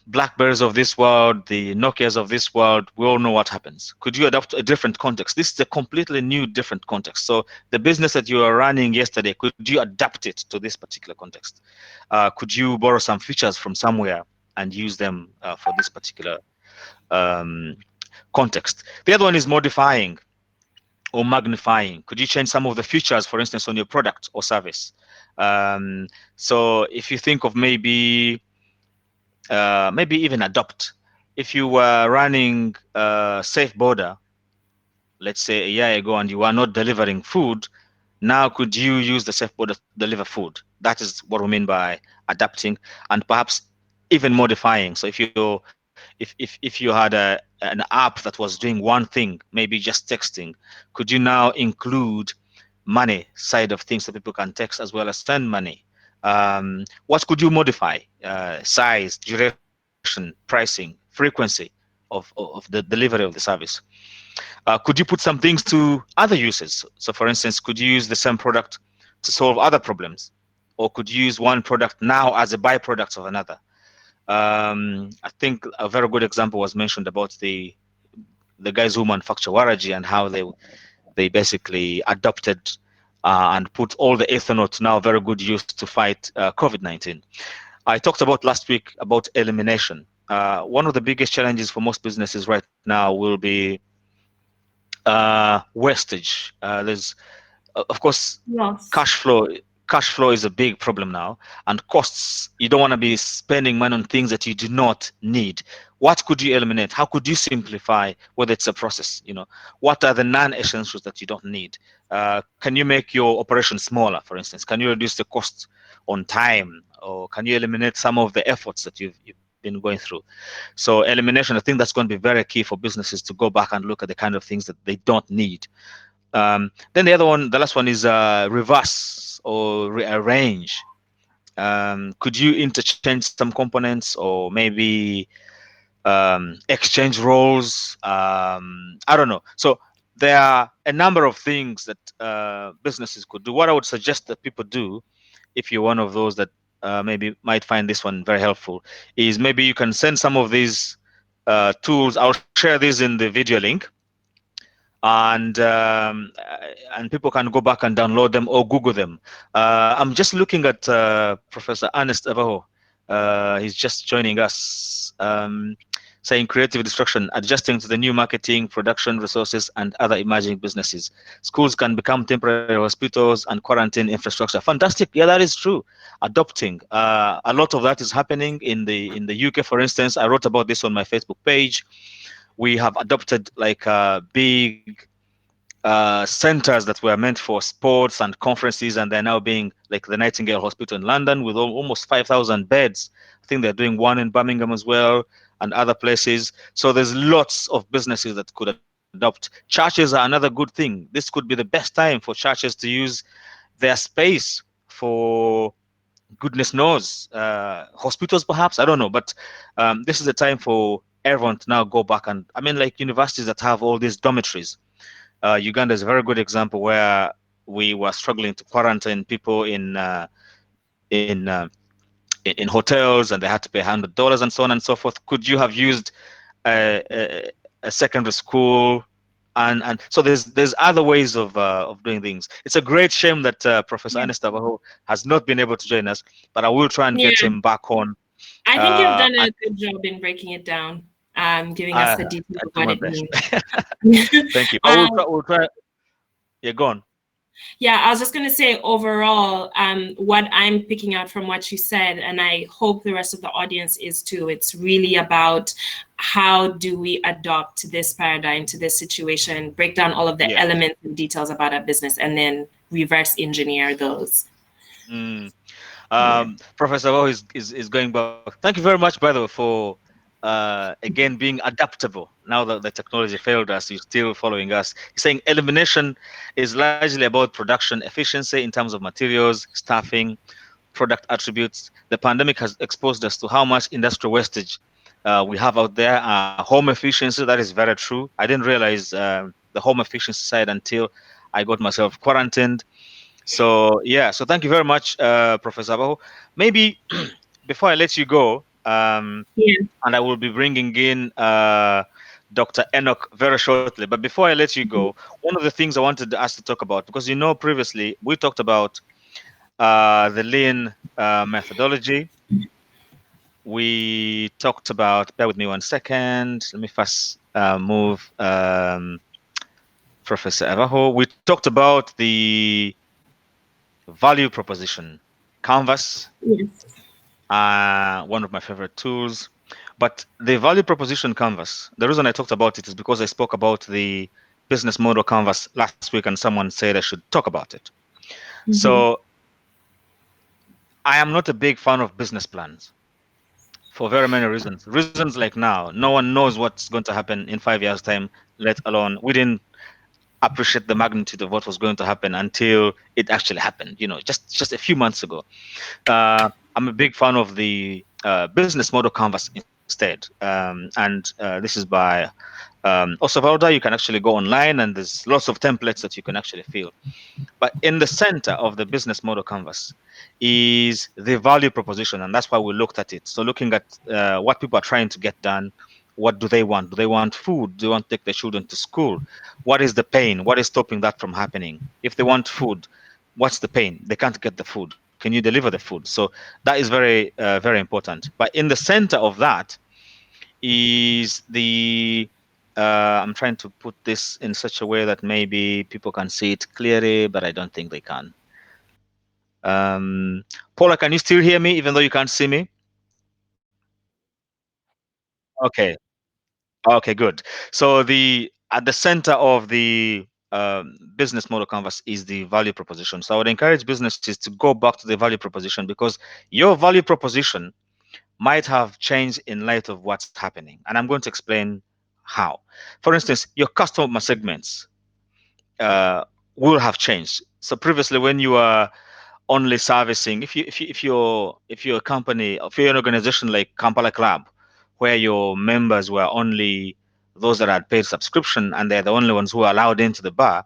Speaker 1: Blackberries of this world, the Nokias of this world, we all know what happens. Could you adapt a different context? This is a completely new, different context. So the business that you were running yesterday, could you adapt it to this particular context? Could you borrow some features from somewhere and use them for this particular um, context? The other one is modifying or magnifying. Could you change some of the features, for instance, on your product or service? So if you think of maybe even adopt. If you were running Safe Border, let's say a year ago, and you were not delivering food, now could you use the Safe Border to deliver food? That is what we mean by adapting, and perhaps even modifying. So if you had an app that was doing one thing, maybe just texting, could you now include money side of things so people can text as well as send money? What could you modify? Size, duration, pricing, frequency of the delivery of the service. Could you put some things to other uses? So for instance, could you use the same product to solve other problems? Or could you use one product now as a byproduct of another? I think a very good example was mentioned about the guys who manufacture waraji and how they basically adopted and put all the ethanol to now very good use to fight COVID-19. I talked about last week about elimination. One of the biggest challenges for most businesses right now will be wastage. There's, of course,
Speaker 3: Yes.
Speaker 1: cash flow. Cash flow is a big problem now, and costs. You don't want to be spending money on things that you do not need. What could you eliminate? How could you simplify? Whether it's a process, what are the non-essentials that you don't need? Can you make your operation smaller, for instance? Can you reduce the cost on time, or can you eliminate some of the efforts that you've been going through? So elimination, I think that's going to be very key for businesses to go back and look at the kind of things that they don't need. Then the last one is reverse or rearrange. Could you interchange some components, or maybe exchange roles? I don't know. So there are a number of things that businesses could do. What I would suggest that people do, if you're one of those that maybe might find this one very helpful, is maybe you can send some of these tools. I'll share these in the video link, and people can go back and download them or Google them. I'm just looking at Professor Ernest Evaho. He's just joining us, saying creative destruction, adjusting to the new marketing, production resources, and other emerging businesses. Schools can become temporary hospitals and quarantine infrastructure. Fantastic. Yeah, that is true. Adopting. A lot of that is happening in the UK, for instance. I wrote about this on my Facebook page. We have adopted like big centers that were meant for sports and conferences, and they're now being like the Nightingale Hospital in London with almost 5,000 beds. I think they're doing one in Birmingham as well, and other places. So there's lots of businesses that could adopt. Churches are another good thing. This could be the best time for churches to use their space for goodness knows, hospitals perhaps, I don't know, but this is a time for everyone to now go back. And I mean, like universities that have all these dormitories. Uganda is a very good example where we were struggling to quarantine people in in hotels, and they had to pay $100 and so on and so forth. Could you have used a secondary school? And so there's other ways of doing things. It's a great shame that Professor
Speaker 3: Yeah.
Speaker 1: Ernest Abaho has not been able to join us, but I will try and get
Speaker 3: Yeah.
Speaker 1: him back on.
Speaker 3: I think you've done
Speaker 1: And
Speaker 3: a good job in breaking it down, giving us the
Speaker 1: I
Speaker 3: details of
Speaker 1: do
Speaker 3: what
Speaker 1: my
Speaker 3: it
Speaker 1: best.
Speaker 3: means.
Speaker 1: Thank you. But
Speaker 3: um,
Speaker 1: we'll try. Yeah, go on.
Speaker 3: Yeah, I was just going to say overall, what I'm picking out from what you said, and I hope the rest of the audience is too, it's really about how do we adopt this paradigm to this situation, break down all of the
Speaker 1: Yeah.
Speaker 3: elements and details about our business, and then reverse engineer those.
Speaker 1: Mm.
Speaker 3: Yeah.
Speaker 1: Professor Wo is going back. Thank you very much, by the way, for again being adaptable. Now that the technology failed us, you're still following us. He's saying elimination is largely about production efficiency in terms of materials, staffing, product attributes. The pandemic has exposed us to how much industrial wastage we have out there. Home efficiency, that is very true. I didn't realize the home efficiency side until I got myself quarantined. So yeah, so thank you very much, Professor Abaho. Maybe before I let you go,
Speaker 3: Yeah.
Speaker 1: and I will be bringing in Dr. Enoch very shortly. But before I let you go, one of the things I wanted us to talk about, because previously we talked about the lean methodology. We talked about, bear with me 1 second. Let me first move Professor Abaho. We talked about the value proposition, Canvas,
Speaker 3: Yes.
Speaker 1: one of my favorite tools. But the value proposition canvas, the reason I talked about it is because I spoke about the business model canvas last week, and someone said I should talk about it.
Speaker 3: Mm-hmm.
Speaker 1: So I am not a big fan of business plans for very many reasons. Reasons like now, no one knows what's going to happen in 5 years' time, let alone we didn't appreciate the magnitude of what was going to happen until it actually happened, just a few months ago. I'm a big fan of the business model canvas instead. Stead, and this is by Osvalda. You can actually go online, and there's lots of templates that you can actually fill. But in the center of the business model canvas is the value proposition, and that's why we looked at it. So looking at what people are trying to get done, what do they want? Do they want food? Do they want to take their children to school? What is the pain? What is stopping that from happening? If they want food, what's the pain? They can't get the food. Can you deliver the food? So that is very, very important. But in the center of that is the I'm trying to put this in such a way that maybe people can see it clearly, but I don't think they can. Paula, can you still hear me even though you can't see me? Okay. Okay, good. So the at the center of the business model canvas is the value proposition. So I would encourage businesses to go back to the value proposition, because your value proposition might have changed in light of what's happening. And I'm going to explain how. For instance, your customer segments will have changed. So previously, when you are only servicing, if you're a company, if you're an organization like Kampala Club, where your members were only those that had paid subscription and they're the only ones who are allowed into the bar,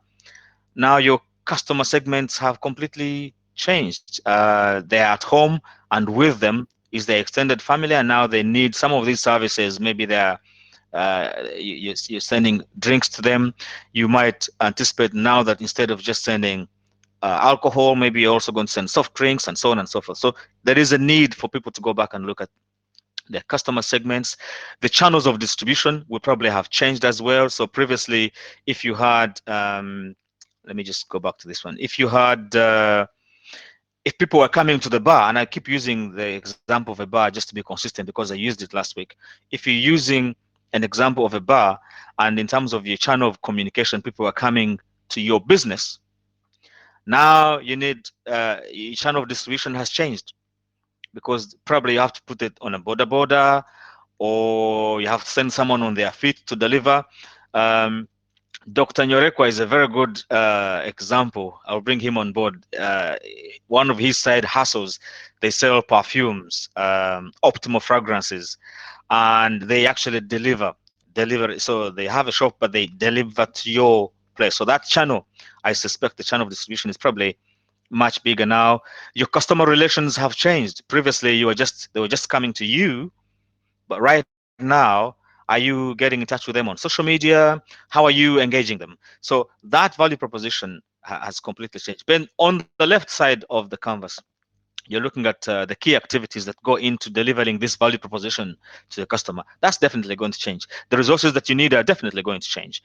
Speaker 1: now your customer segments have completely changed. They're at home, and with them is their extended family, and now they need some of these services. Maybe they're you're sending drinks to them. You might anticipate now that instead of just sending alcohol, maybe you're also going to send soft drinks and so on and so forth. So there is a need for people to go back and look at their customer segments. The channels of distribution will probably have changed as well. So previously, if you had, let me just go back to this one. If you had, if people were coming to the bar, and I keep using the example of a bar just to be consistent because I used it last week. If you're using an example of a bar, and in terms of your channel of communication, people are coming to your business, now you need your channel of distribution has changed, because probably you have to put it on a border, or you have to send someone on their feet to deliver. Dr. Nyorekwa is a very good example. I'll bring him on board. One of his side hustles, they sell perfumes, optimal fragrances, and they actually deliver. So they have a shop, but they deliver to your place. So that channel, I suspect the channel of distribution is probably much bigger now. Your customer relations have changed. Previously, they were just coming to you, but right now, are you getting in touch with them on social media? How are you engaging them? So that value proposition has completely changed. Then on the left side of the canvas, you're looking at the key activities that go into delivering this value proposition to the customer. That's definitely going to change. The resources that you need are definitely going to change.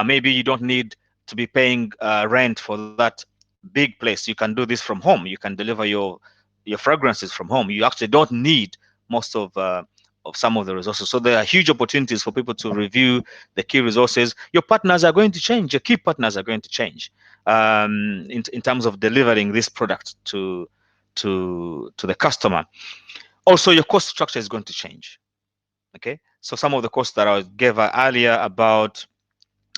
Speaker 1: Maybe you don't need to be paying rent for that big place. You can do this from home. You can deliver your fragrances from home. You actually don't need most of some of the resources. So there are huge opportunities for people to review the key resources. Your partners are going to change. Your key partners are going to change in terms of delivering this product to the customer. Also, your cost structure is going to change. Okay, so some of the costs that I gave earlier about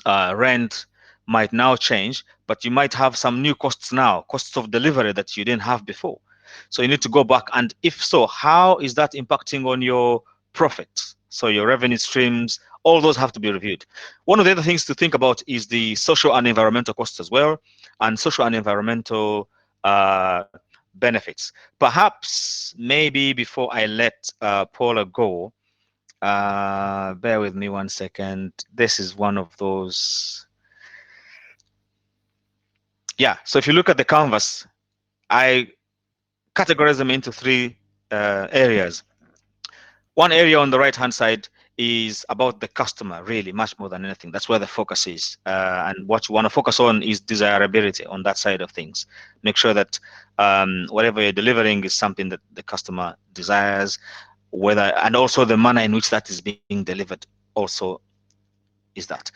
Speaker 1: rent might now change, but you might have some new costs now, costs of delivery that you didn't have before. So you need to go back, and if so, how is that impacting on your profits? So your revenue streams, all those have to be reviewed. One of the other things to think about is the social and environmental costs as well, and social and environmental benefits. Perhaps maybe before I let Paula go, bear with me one second. This is one of those. Yeah, so if you look at the canvas, I categorize them into three areas. One area on the right hand side is about the customer, really, much more than anything. That's where the focus is. And what you want to focus on is desirability on that side of things. Make sure that whatever you're delivering is something that the customer desires, and also the manner in which that is being delivered also is that.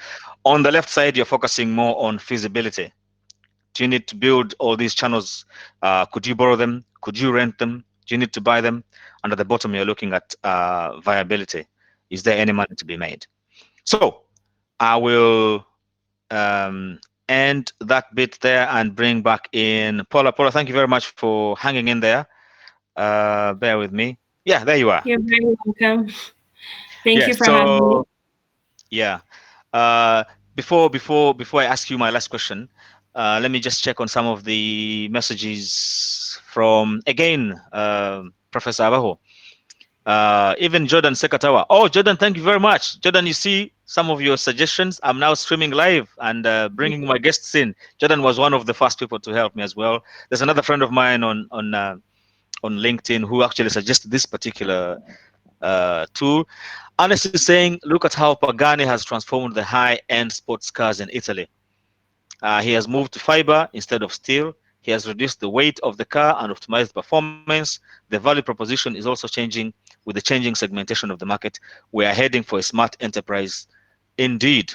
Speaker 1: On the left side, you're focusing more on feasibility. Do you need to build all these channels? Could you borrow them? Could you rent them? Do you need to buy them? And at the bottom, you're looking at viability. Is there any money to be made? So I will end that bit there and bring back in Paula. Paula, thank you very much for hanging in there. Bear with me. Yeah, there you are.
Speaker 3: You're very welcome. Thank
Speaker 1: Yeah.
Speaker 3: you for having me.
Speaker 1: So yeah. Uh, before I ask you my last question, let me just check on some of the messages from again, Professor Abaho. Even Jordan Sekatawa. Oh, Jordan, thank you very much. Jordan, you see some of your suggestions. I'm now streaming live and bringing my guests in. Jordan was one of the first people to help me as well. There's another friend of mine on LinkedIn who actually suggested this particular tool. Honestly saying, look at how Pagani has transformed the high-end sports cars in Italy. He has moved to fiber instead of steel. He has reduced the weight of the car and optimized performance. The value proposition is also changing with the changing segmentation of the market. We are heading for a smart enterprise. Indeed,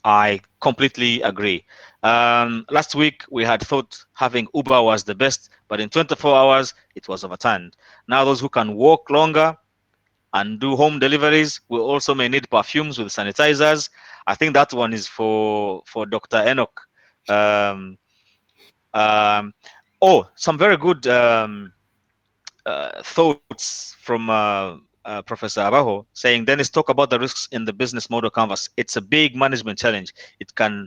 Speaker 1: I completely agree. Last week, we had thought having Uber was the best, but in 24 hours, it was overturned. Now, those who can walk longer and do home deliveries, we also may need perfumes with sanitizers. I think that one is for Dr. Enoch. Um, um, oh, some very good thoughts from Professor Abajo saying, Dennis, talk about the risks in the business model canvas. It's a big management challenge. It can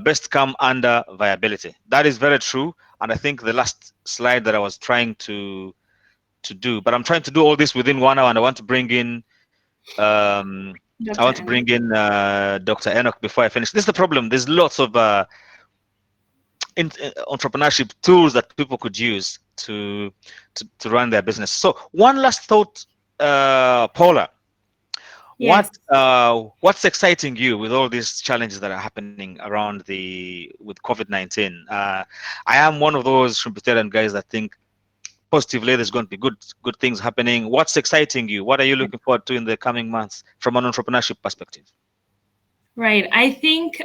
Speaker 1: best come under viability. That is very true. And I think the last slide that I was trying to do, but I'm trying to do all this within 1 hour, and I want to bring in
Speaker 3: Dr. Anna.
Speaker 1: Dr. Enoch before I finish. This is the problem. There's lots of entrepreneurship tools that people could use to run their business. So one last thought, Paula.
Speaker 3: Yes.
Speaker 1: What's exciting you with all these challenges that are happening around the with COVID-19? I am one of those Schumpeterian guys that think positively there's going to be good things happening. What's exciting you? What are you looking forward to in the coming months from an entrepreneurship perspective?
Speaker 3: Right. I think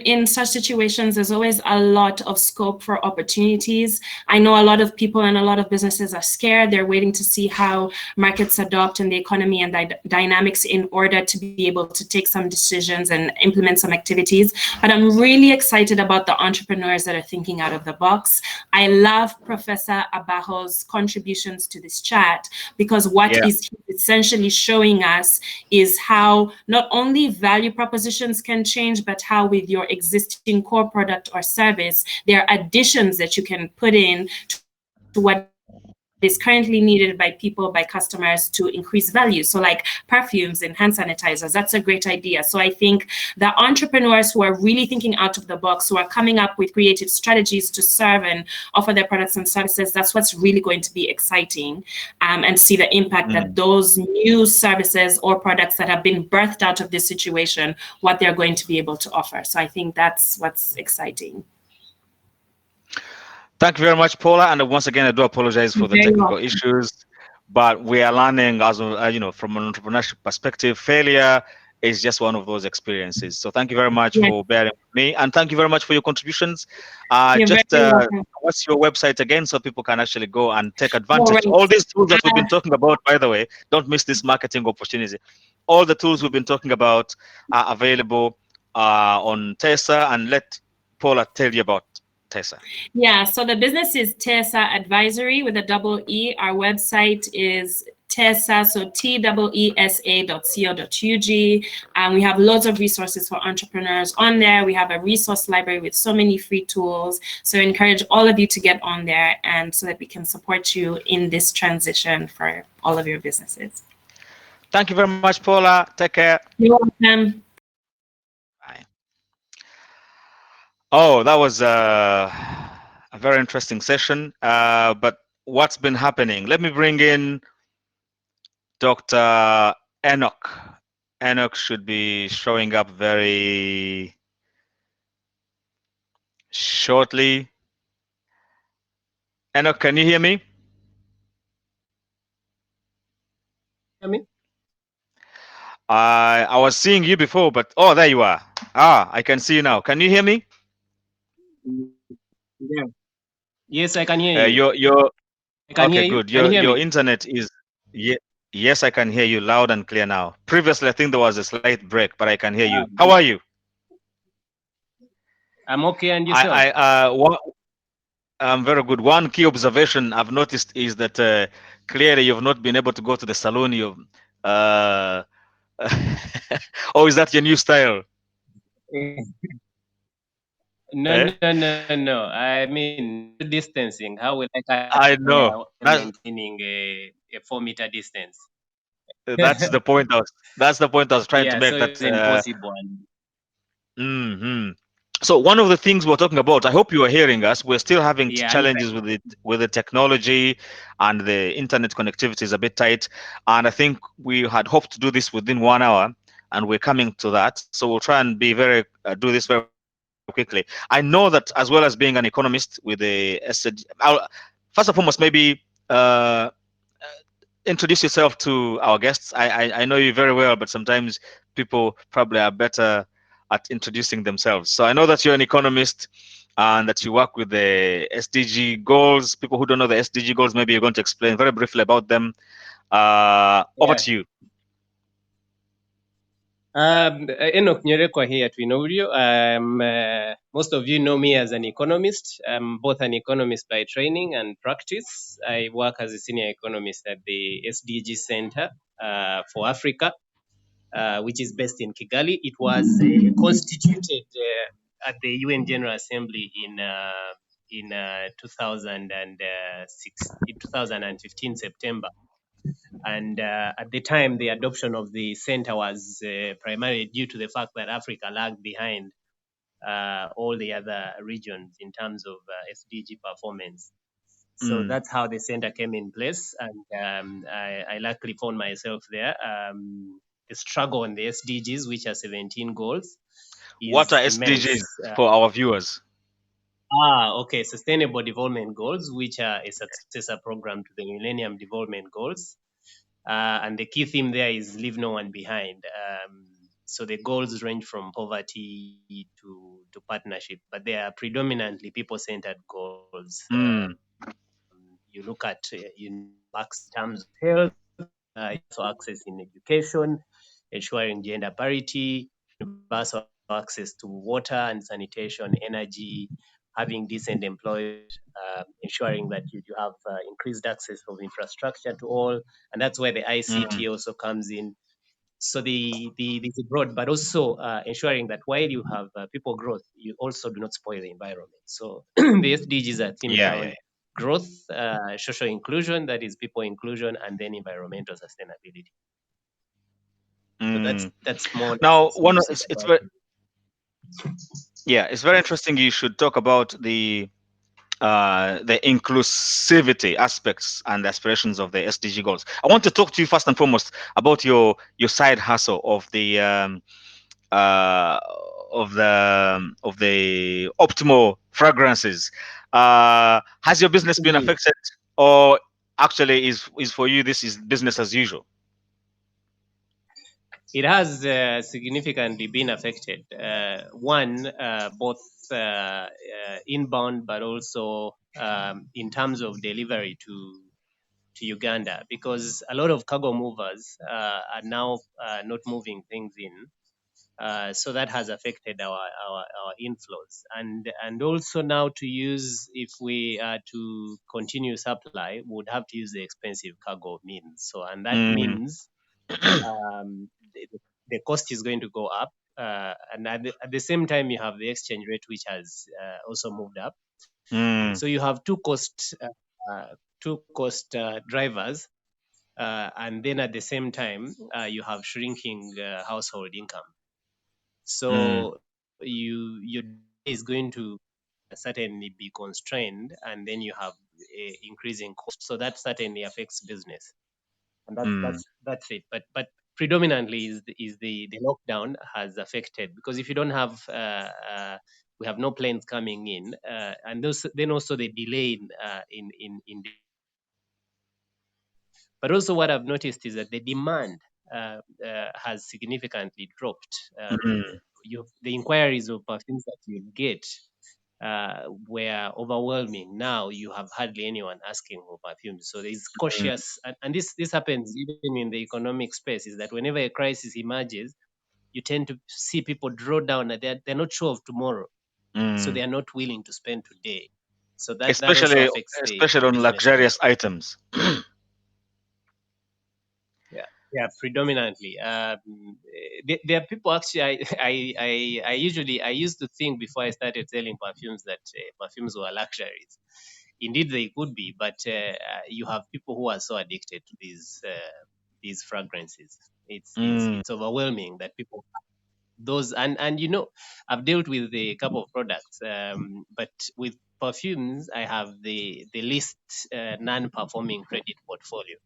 Speaker 3: in such situations, there's always a lot of scope for opportunities. I know a lot of people and a lot of businesses are scared. They're waiting to see how markets adopt and the economy and dynamics in order to be able to take some decisions and implement some activities. But I'm really excited about the entrepreneurs that are thinking out of the box. I love Professor Abajo's contributions to this chat because what is essentially showing us is how not only value propositions can change, but how with your existing core product or service, there are additions that you can put in to what is currently needed by people, by customers to increase value. So like perfumes and hand sanitizers, that's a great idea. So I think the entrepreneurs who are really thinking out of the box, who are coming up with creative strategies to serve and offer their products and services, that's what's really going to be exciting, and see the impact that those new services or products that have been birthed out of this situation, what they're going to be able to offer. So I think that's what's exciting.
Speaker 1: Thank you very much, Paula. And once again, I do apologize for the
Speaker 3: Very
Speaker 1: technical
Speaker 3: welcome.
Speaker 1: issues, but we are learning as from an entrepreneurship perspective. Failure is just one of those experiences. So thank you very much
Speaker 3: Yes,
Speaker 1: for bearing with me, and thank you very much for your contributions.
Speaker 3: you're very
Speaker 1: Just
Speaker 3: welcome.
Speaker 1: what's your website again, so people can actually go and take
Speaker 3: All
Speaker 1: advantage.
Speaker 3: right.
Speaker 1: All these tools that we've
Speaker 3: Uh,
Speaker 1: been talking about, by the way, don't miss this marketing opportunity. All the tools we've been talking about are available on Tesa, and let Paula tell you about Tesa.
Speaker 3: Yeah, so the business is TESA Advisory with a double E. Our website is TESA, so TEESA.co.ug. We have loads of resources for entrepreneurs on there. We have a resource library with so many free tools. So I encourage all of you to get on there, and so that we can support you in this transition for all of your businesses.
Speaker 1: Thank you very much, Paula. Take care.
Speaker 3: You're welcome.
Speaker 1: Bye. Oh, that was a very interesting session. But what's been happening? Let me bring in Dr. Enoch. Enoch should be showing up very shortly. Enoch, can you hear me?
Speaker 4: Hear me?
Speaker 1: I was seeing you before, but oh, there you are. Ah, I can see you now. Can you hear me?
Speaker 4: Yeah. Yes, I can hear you.
Speaker 1: You're
Speaker 4: I can
Speaker 1: okay.
Speaker 4: hear you.
Speaker 1: Good.
Speaker 4: Can you hear
Speaker 1: Your
Speaker 4: me?
Speaker 1: internet is yes, I can hear you loud and clear now. Previously, I think there was a slight break, but I can hear you. How are you?
Speaker 4: I'm okay, and yourself?
Speaker 1: I'm very good. One key observation I've noticed is that clearly you've not been able to go to the salon. Uh, or is that your new style?
Speaker 4: No,
Speaker 1: Eh?
Speaker 4: no, no, no. I mean, social distancing. How will I cut
Speaker 1: I
Speaker 4: hair
Speaker 1: know.
Speaker 4: while
Speaker 1: That
Speaker 4: maintaining a 4 meter distance?
Speaker 1: that's the point I was. That's the point I was trying to
Speaker 4: Yeah,
Speaker 1: make.
Speaker 4: so
Speaker 1: That.
Speaker 4: it's impossible. And
Speaker 1: Mhm. So one of the things we're talking about, I hope you are hearing us. We're still having
Speaker 4: yeah,
Speaker 1: challenges with the technology, and the internet connectivity is a bit tight. And I think we had hoped to do this within 1 hour, and we're coming to that. So we'll try and be very do this very quickly. I know that as well as being an economist with the first and foremost, maybe introduce yourself to our guests. I know you very well, but sometimes people probably are better at introducing themselves. So I know that you're an economist and that you work with the SDG goals. People who don't know the SDG goals, maybe you're going to explain very briefly about them. Over
Speaker 4: yeah.
Speaker 1: to you.
Speaker 4: Enoch Nyerekwa here to Inaudio. Most of you know me as an economist. I'm both an economist by training and practice. I work as a senior economist at the SDG Center for Africa, which is based in Kigali. It was constituted at the UN General Assembly in 2015 September. And at the time, the adoption of the center was primarily due to the fact that Africa lagged behind all the other regions in terms of SDG performance. So
Speaker 1: Mm,
Speaker 4: that's how the center came in place. And I luckily found myself there. The struggle on the SDGs, which are 17 goals,
Speaker 1: what are
Speaker 4: is
Speaker 1: SDGs
Speaker 4: immense.
Speaker 1: for our viewers?
Speaker 4: Okay. Sustainable Development Goals, which are a successor program to the Millennium Development Goals. And the key theme there is leave no one behind. So the goals range from poverty to partnership, but they are predominantly people-centered goals.
Speaker 1: Mm,
Speaker 4: You look at universal access in terms of health, universal access in education, ensuring gender parity, universal access to water and sanitation, energy, having decent employment, ensuring that you have increased access of infrastructure to all, and that's where the
Speaker 1: mm,
Speaker 4: ICT also comes in. So the broad, but also ensuring that while you have people growth, you also do not spoil the environment. So the SDGs are themed
Speaker 1: yeah, yeah,
Speaker 4: around growth, social inclusion, that is people inclusion, and then environmental sustainability.
Speaker 1: yeah.
Speaker 4: So
Speaker 1: Mm.
Speaker 4: that's more or less
Speaker 1: Now,
Speaker 4: the synopsis
Speaker 1: it's
Speaker 4: about
Speaker 1: very,
Speaker 4: it.
Speaker 1: yeah, it's very interesting. You should talk about the inclusivity aspects and aspirations of the SDG goals. I want to talk to you first and foremost about your side hustle uh, of the optimal fragrances. Has your business been
Speaker 4: Mhm.
Speaker 1: affected, or actually is for you this is business as usual?
Speaker 4: It has significantly been affected. One, both inbound, but also in terms of delivery to Uganda, because a lot of cargo movers are now not moving things in. So that has affected our inflows, and also now to use, if we are to continue supply, we would have to use the expensive cargo means. So, and that
Speaker 1: Mm,
Speaker 4: means the cost is going to go up. And at the same time, you have the exchange rate, which has also moved up. So
Speaker 1: mm,
Speaker 4: you have two cost drivers, and then at the same time, you have shrinking household income.
Speaker 1: mm,
Speaker 4: So your day is going to certainly be constrained, and then you have a increasing cost. So that certainly affects business, and that's
Speaker 1: mm,
Speaker 4: that's that's it. But predominantly the lockdown has affected, because if you don't have we have no planes coming in, and then also the delay in but also what I've noticed is that the demand has significantly dropped.
Speaker 1: mm,
Speaker 4: The inquiries of perfumes that you get were overwhelming. Now you have hardly anyone asking for perfumes. So there's
Speaker 1: mm,
Speaker 4: cautious, and this happens even in the economic space, is that whenever a crisis emerges, you tend to see people draw down, and they're not sure of tomorrow. So they
Speaker 1: mm.
Speaker 4: are not willing to spend today. So that also
Speaker 1: especially
Speaker 4: affects the
Speaker 1: especially on
Speaker 4: business a lot.
Speaker 1: luxurious items.
Speaker 4: Yeah. Yeah, predominantly. There are people actually. I used to think before I started selling perfumes that perfumes were luxuries. Indeed, they could be, but you have people who are so addicted to these fragrances. It's overwhelming that people those and you know I've dealt with a couple of products, but with perfumes I have the least non-performing credit portfolio.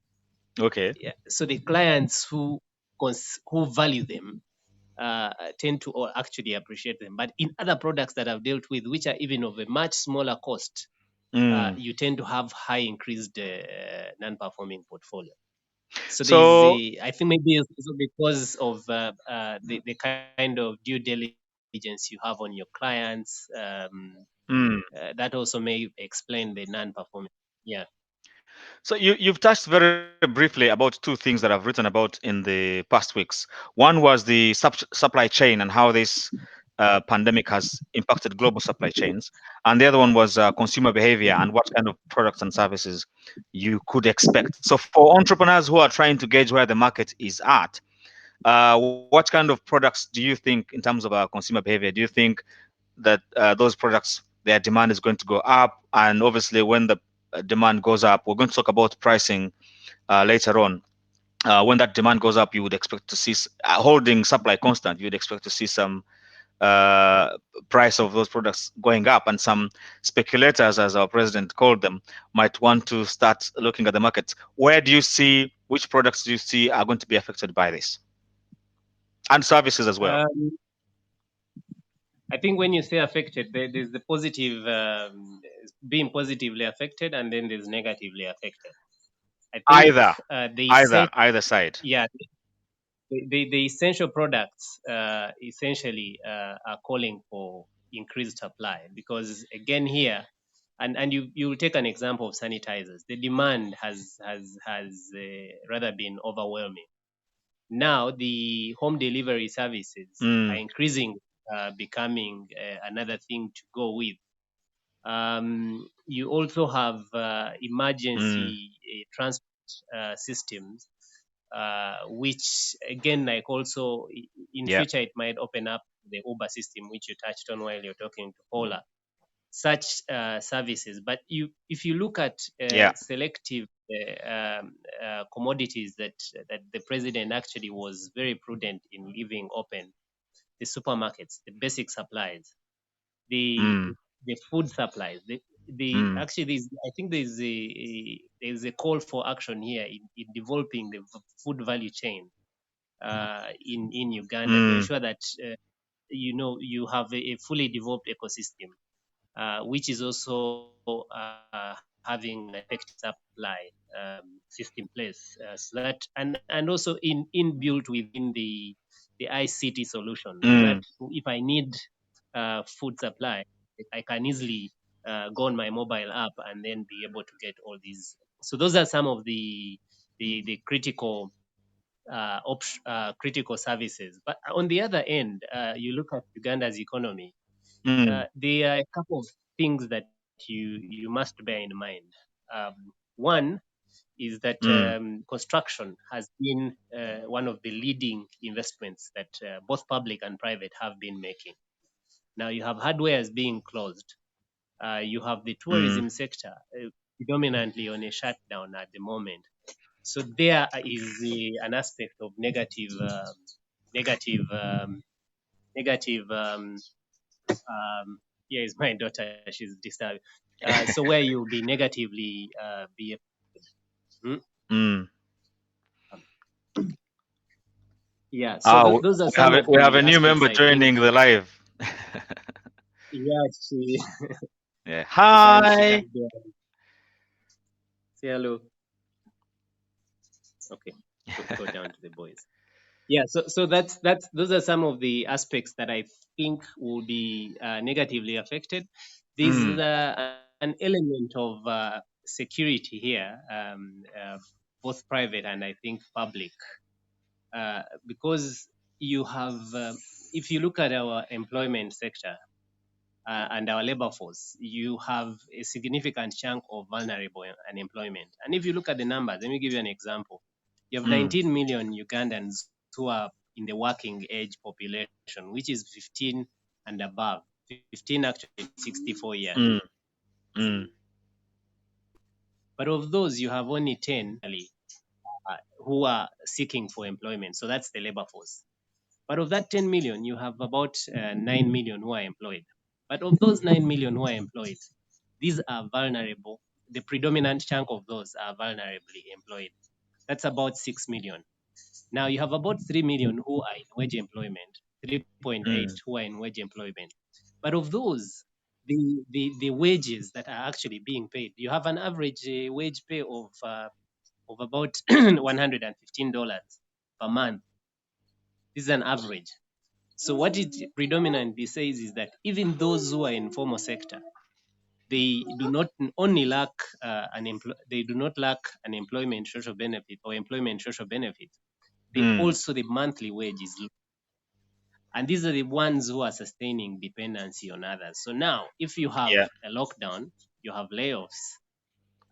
Speaker 1: Okay.
Speaker 4: Yeah. So the clients who value them tend to or actually appreciate them. But in other products that I've dealt with, which are even of a much smaller cost,
Speaker 1: Mm.
Speaker 4: you tend to have high increased non-performing portfolio. So there's
Speaker 1: So,
Speaker 4: I think maybe it's also because of the kind of due diligence you have on your clients.
Speaker 1: mm.
Speaker 4: That also may explain the non-performing. Yeah.
Speaker 1: So you've touched very briefly about two things that I've written about in the past weeks. One was the supply chain and how this pandemic has impacted global supply chains, and the other one was consumer behavior and what kind of products and services you could expect. So for entrepreneurs who are trying to gauge where the market is at, what kind of products do you think, in terms of consumer behavior, do you think that those products, their demand is going to go up? And obviously, when the demand goes up, we're going to talk about pricing later on. When that demand goes up, you would expect to see holding supply constant. You would expect to see some uh, price of those products going up, and some speculators, as our president called them, might want to start looking at the market. Where do you see, which products do you see are going to be affected by this, and services as well?
Speaker 4: Um, I think when you say affected, there's the positive, being positively affected, and then there's negatively affected. I think
Speaker 1: Either,
Speaker 4: they said,
Speaker 1: either side.
Speaker 4: yeah, the essential products essentially are calling for increased supply because again here, and you will take an example of sanitizers. The demand has rather been overwhelming. Now the home delivery services are
Speaker 1: Mm,
Speaker 4: increasing, becoming another thing to go with. You also have
Speaker 1: mm,
Speaker 4: emergency transport systems, which again, like also in
Speaker 1: yeah.
Speaker 4: future, it might open up the Uber system, which you touched on while you're talking to Paula. Such services, but if you look at
Speaker 1: Yeah.
Speaker 4: selective commodities that the president actually was very prudent in leaving open, the supermarkets, the basic supplies, the
Speaker 1: Mm,
Speaker 4: the food supplies. The
Speaker 1: mm,
Speaker 4: actually there's I think there's a call for action here in developing the food value chain in Uganda to
Speaker 1: mm,
Speaker 4: ensure that you have a fully developed ecosystem, which is also having an effective supply system place, so that and also in inbuilt within the ICT solution, so that
Speaker 1: mm,
Speaker 4: if I need food supply, I can easily go on my mobile app and then be able to get all these. So those are some of the critical critical services. But on the other end, you look at Uganda's economy.
Speaker 1: mm,
Speaker 4: There are a couple of things that you must bear in mind. One is that
Speaker 1: mm,
Speaker 4: construction has been one of the leading investments that both public and private have been making. Now you have hardwares being closed. You have the
Speaker 1: mm,
Speaker 4: tourism sector predominantly on a shutdown at the moment. So there is an aspect of negative, negative. Here is my daughter; she's disturbed. So where you'll be negatively be. Hmm?
Speaker 1: mm.
Speaker 4: Yeah. So those are some of
Speaker 1: We have
Speaker 4: the
Speaker 1: a new
Speaker 4: aspects
Speaker 1: member
Speaker 4: I think.
Speaker 1: joining the live.
Speaker 4: Yeah, she
Speaker 1: Yeah.
Speaker 4: she
Speaker 1: Hi.
Speaker 4: can say hello. Okay, go down to the boys. Yeah, so that's those are some of the aspects that I think will be negatively affected. There's
Speaker 1: Mm,
Speaker 4: an element of security here, both private and I think public, because you have, if you look at our employment sector and our labor force, you have a significant chunk of vulnerable unemployment. And if you look at the numbers, let me give you an example. You have 19 million Ugandans who are in the working age population, which is 15 and above, 15 actually 64 years. But of those, you have only 10 who are seeking for employment. So that's the labor force. But of that 10 million, you have about 9 million who are employed. But of those 9 million who are employed, these are vulnerable. The predominant chunk of those are vulnerably employed. That's about 6 million. Now you have about 3 million who are in wage employment, 3.8 who are in wage employment. But of those, the wages that are actually being paid, you have an average wage pay of about $115 per month. This is an average. So what it predominantly says is that even those who are in formal sector, they do not only lack they do not lack an employment social benefit or employment social benefit. They also the monthly wage is low. And these are the ones who are sustaining dependency on others. So now, if you have a lockdown, you have layoffs,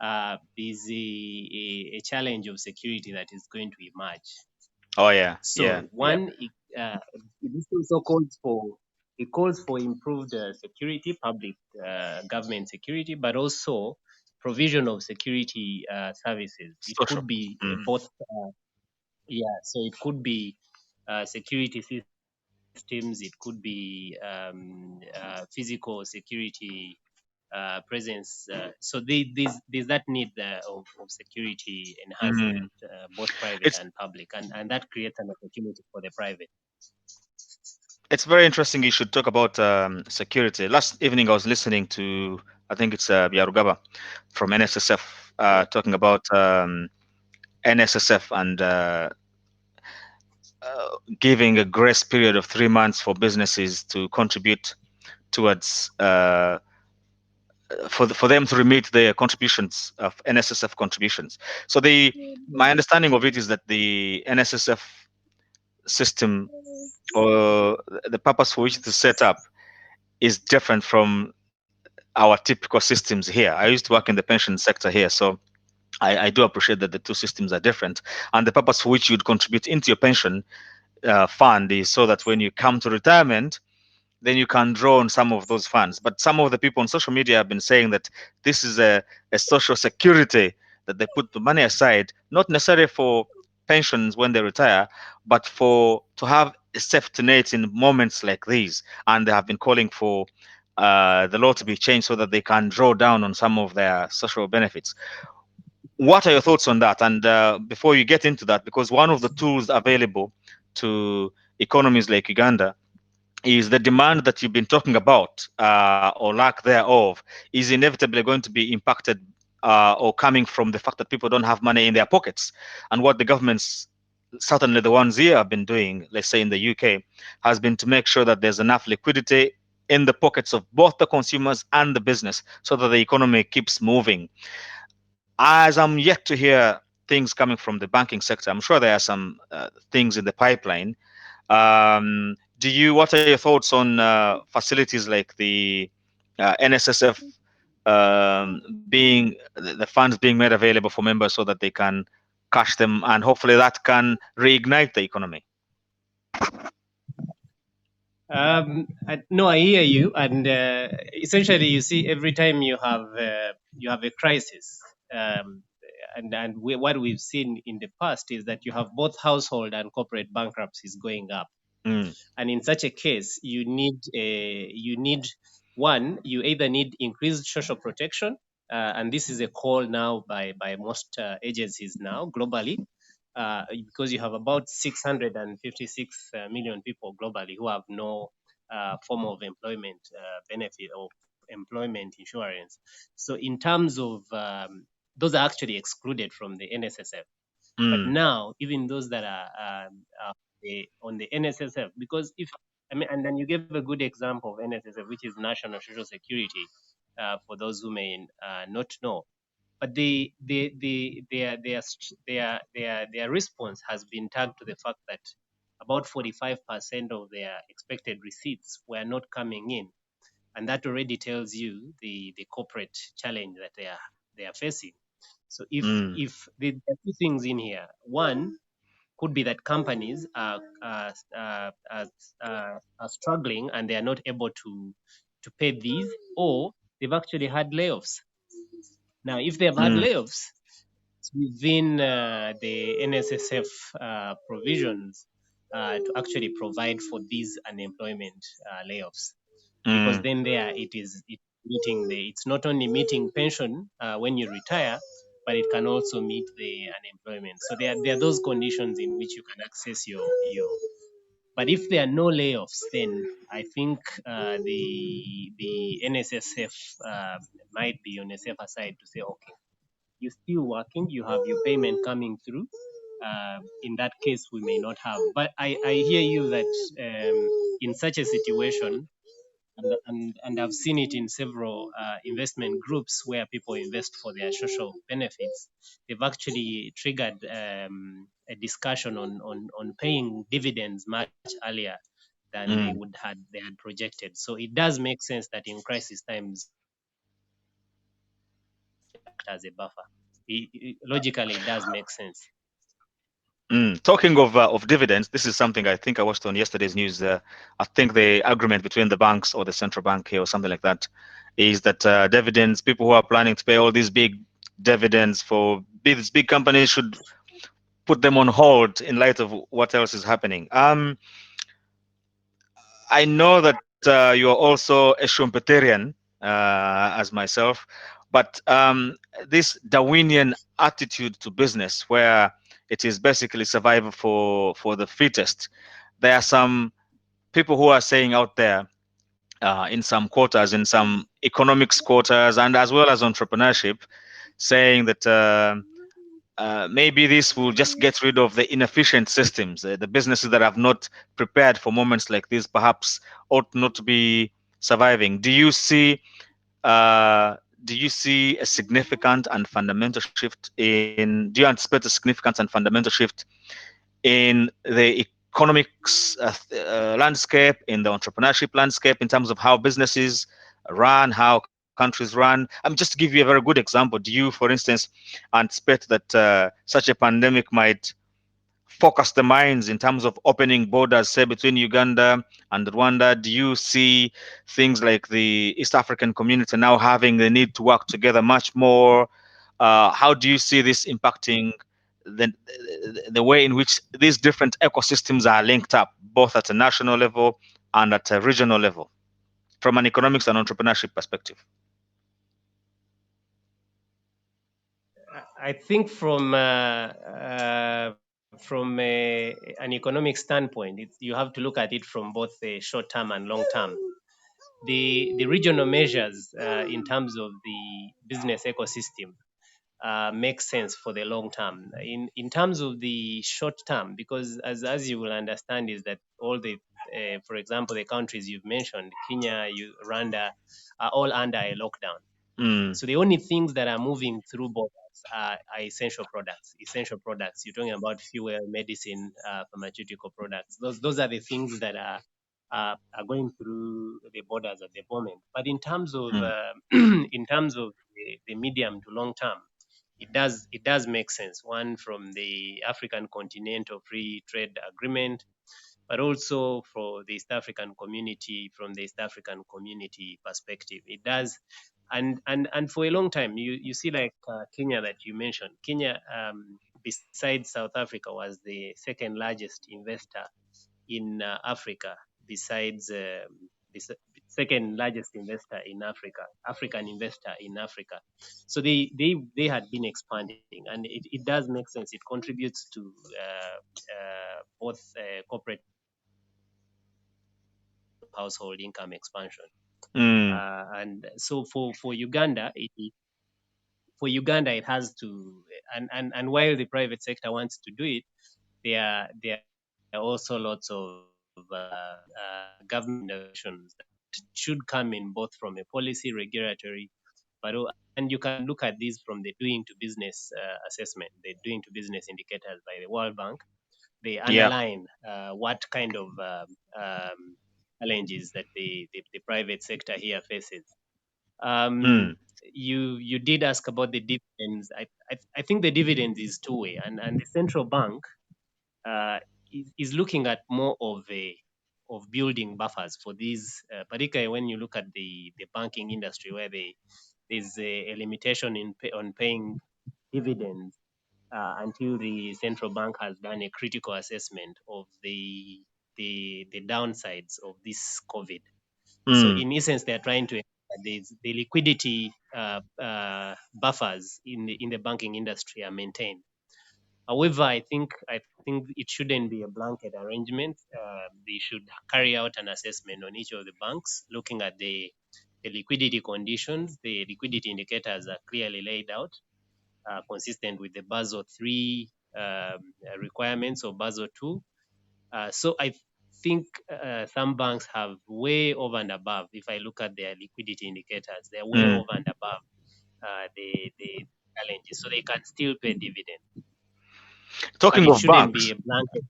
Speaker 4: there's a challenge of security that is going to emerge.
Speaker 1: Oh yeah.
Speaker 4: So one, this also calls for improved security, public government security, but also provision of security services. It
Speaker 1: Social.
Speaker 4: could be both. So it could be security systems. It could be physical security presence. So there's that need of security enhancement, both private
Speaker 1: It's
Speaker 4: and public, and that creates an opportunity for the private.
Speaker 1: it's very interesting you should talk about security. Last evening I was listening to, I think it's Yarugaba from NSSF talking about NSSF and giving a grace period of 3 months for businesses to contribute towards for them to remit their contributions of NSSF contributions. So my understanding of it is that the NSSF system or the purpose for which it is set up is different from our typical systems here. I used to work in the pension sector here, so I do appreciate that the two systems are different. And the purpose for which you'd contribute into your pension fund is so that when you come to retirement, then you can draw on some of those funds. But some of the people on social media have been saying that this is a social security, that they put the money aside, not necessarily for pensions when they retire, but for to have a safety net in moments like these. And they have been calling for the law to be changed so that they can draw down on some of their social benefits. What are your thoughts on that? And before you get into that, because one of the tools available to economies like Uganda is the demand that you've been talking about, or lack thereof, is inevitably going to be impacted or coming from the fact that people don't have money in their pockets. And what the governments, certainly the ones here, have been doing, let's say in the UK, has been to make sure that there's enough liquidity in the pockets of both the consumers and the business so that the economy keeps moving. As I'm yet to hear things coming from the banking sector, I'm sure there are some things in the pipeline. What are your thoughts on facilities like the NSSF being the funds being made available for members so that they can cash them, and hopefully that can reignite the economy?
Speaker 4: No, I hear you, and essentially, you see, every time you have a crisis, what we've seen in the past is that you have both household and corporate bankruptcies going up. And in such a case, you either need increased social protection, and this is a call now by most agencies now globally, because you have about 656 million people globally who have no form of employment benefit or employment insurance. So in terms of those are actually excluded from the NSSF. But now, even those that are on the NSSF, because and then you gave a good example of NSSF, which is National Social Security, for those who may not know. But their response has been tagged to the fact that about 45% of their expected receipts were not coming in, and that already tells you the corporate challenge that they are facing. So if there are two things in here, one could be that companies are struggling and they are not able to pay these, or they've actually had layoffs. Now, if they have had layoffs, it's within the NSSF provisions to actually provide for these unemployment layoffs, because then there it's not only meeting pension when you retire, but it can also meet the unemployment. So there are those conditions in which you can access your. But if there are no layoffs, then I think the NSSF might be on a safer side to say, okay, you're still working, you have your payment coming through. In that case, we may not have. But I hear you that in such a situation, and I've seen it in several investment groups where people invest for their social benefits. They've actually triggered a discussion on paying dividends much earlier than they had projected. So it does make sense that in crisis times act as a buffer. Logically, it does make sense.
Speaker 1: Talking of dividends, this is something I think I watched on yesterday's news. I think the agreement between the banks or the central bank here or something like that is that dividends, people who are planning to pay all these big dividends for these big companies should put them on hold in light of what else is happening. I know that you are also a Schumpeterian, as myself, but this Darwinian attitude to business, where it is basically survival for the fittest. There are some people who are saying out there in some quarters, in some economics quarters, and as well as entrepreneurship, saying that maybe this will just get rid of the inefficient systems. The businesses that have not prepared for moments like this perhaps ought not to be surviving. Uh, do you see a significant and fundamental shift in? Do you anticipate a significant and fundamental shift in the economics landscape, in the entrepreneurship landscape, in terms of how businesses run, how countries run? Just to give you a very good example, do you, for instance, anticipate that such a pandemic might focus the minds in terms of opening borders, say, between Uganda and Rwanda? Do you see things like the East African community now having the need to work together much more? How do you see this impacting the, the way in which these different ecosystems are linked up, both at a national level and at a regional level, from an economics and entrepreneurship perspective?
Speaker 4: I think from an economic standpoint, you have to look at it from both the short term and long term. The regional measures in terms of the business ecosystem make sense for the long term. In terms of the short term, because as you will understand, is that all the for example, the countries you've mentioned, Kenya, Rwanda, are all under a lockdown. So the only things that are moving through borders are essential products. Essential products. You're talking about fuel, medicine, pharmaceutical products. Those are the things that are going through the borders at the moment. But in terms of in terms of the medium to long term, it does make sense. One, from the African Continental Free Trade Agreement, but also for the East African community, from the East African community perspective, it does. And for a long time, you see, like Kenya that you mentioned. Kenya, besides South Africa, was the second largest investor in Africa, besides the second largest investor in Africa, African investor in Africa. So they had been expanding, and it does make sense. It contributes to both corporate household income expansion. And so for Uganda, it has to, and while the private sector wants to do it, there are also lots of government innovations that should come in, both from a policy, regulatory, and you can look at these from the doing to business assessment, the doing to business indicators by the World Bank. They underline what kind of challenges that the private sector here faces.
Speaker 1: Mm.
Speaker 4: You did ask about the dividends. I think the dividends is two-way, and the central bank uh, is looking at more of building buffers for these, particularly when you look at the banking industry, where there's a limitation on paying dividends until the central bank has done a critical assessment of the downsides of this COVID. So
Speaker 1: Mm.
Speaker 4: in essence, they are trying to the liquidity buffers in the banking industry are maintained. However, I think it shouldn't be a blanket arrangement. They should carry out an assessment on each of the banks, looking at the liquidity conditions. The liquidity indicators are clearly laid out, consistent with the Basel III requirements or Basel II. So I think some banks have way over and above. If I look at their liquidity indicators, they're way
Speaker 1: Mm.
Speaker 4: over and above the challenges, so they can still pay dividend. But
Speaker 1: Talking
Speaker 4: it
Speaker 1: of
Speaker 4: shouldn't be
Speaker 1: banks,
Speaker 4: a blanket.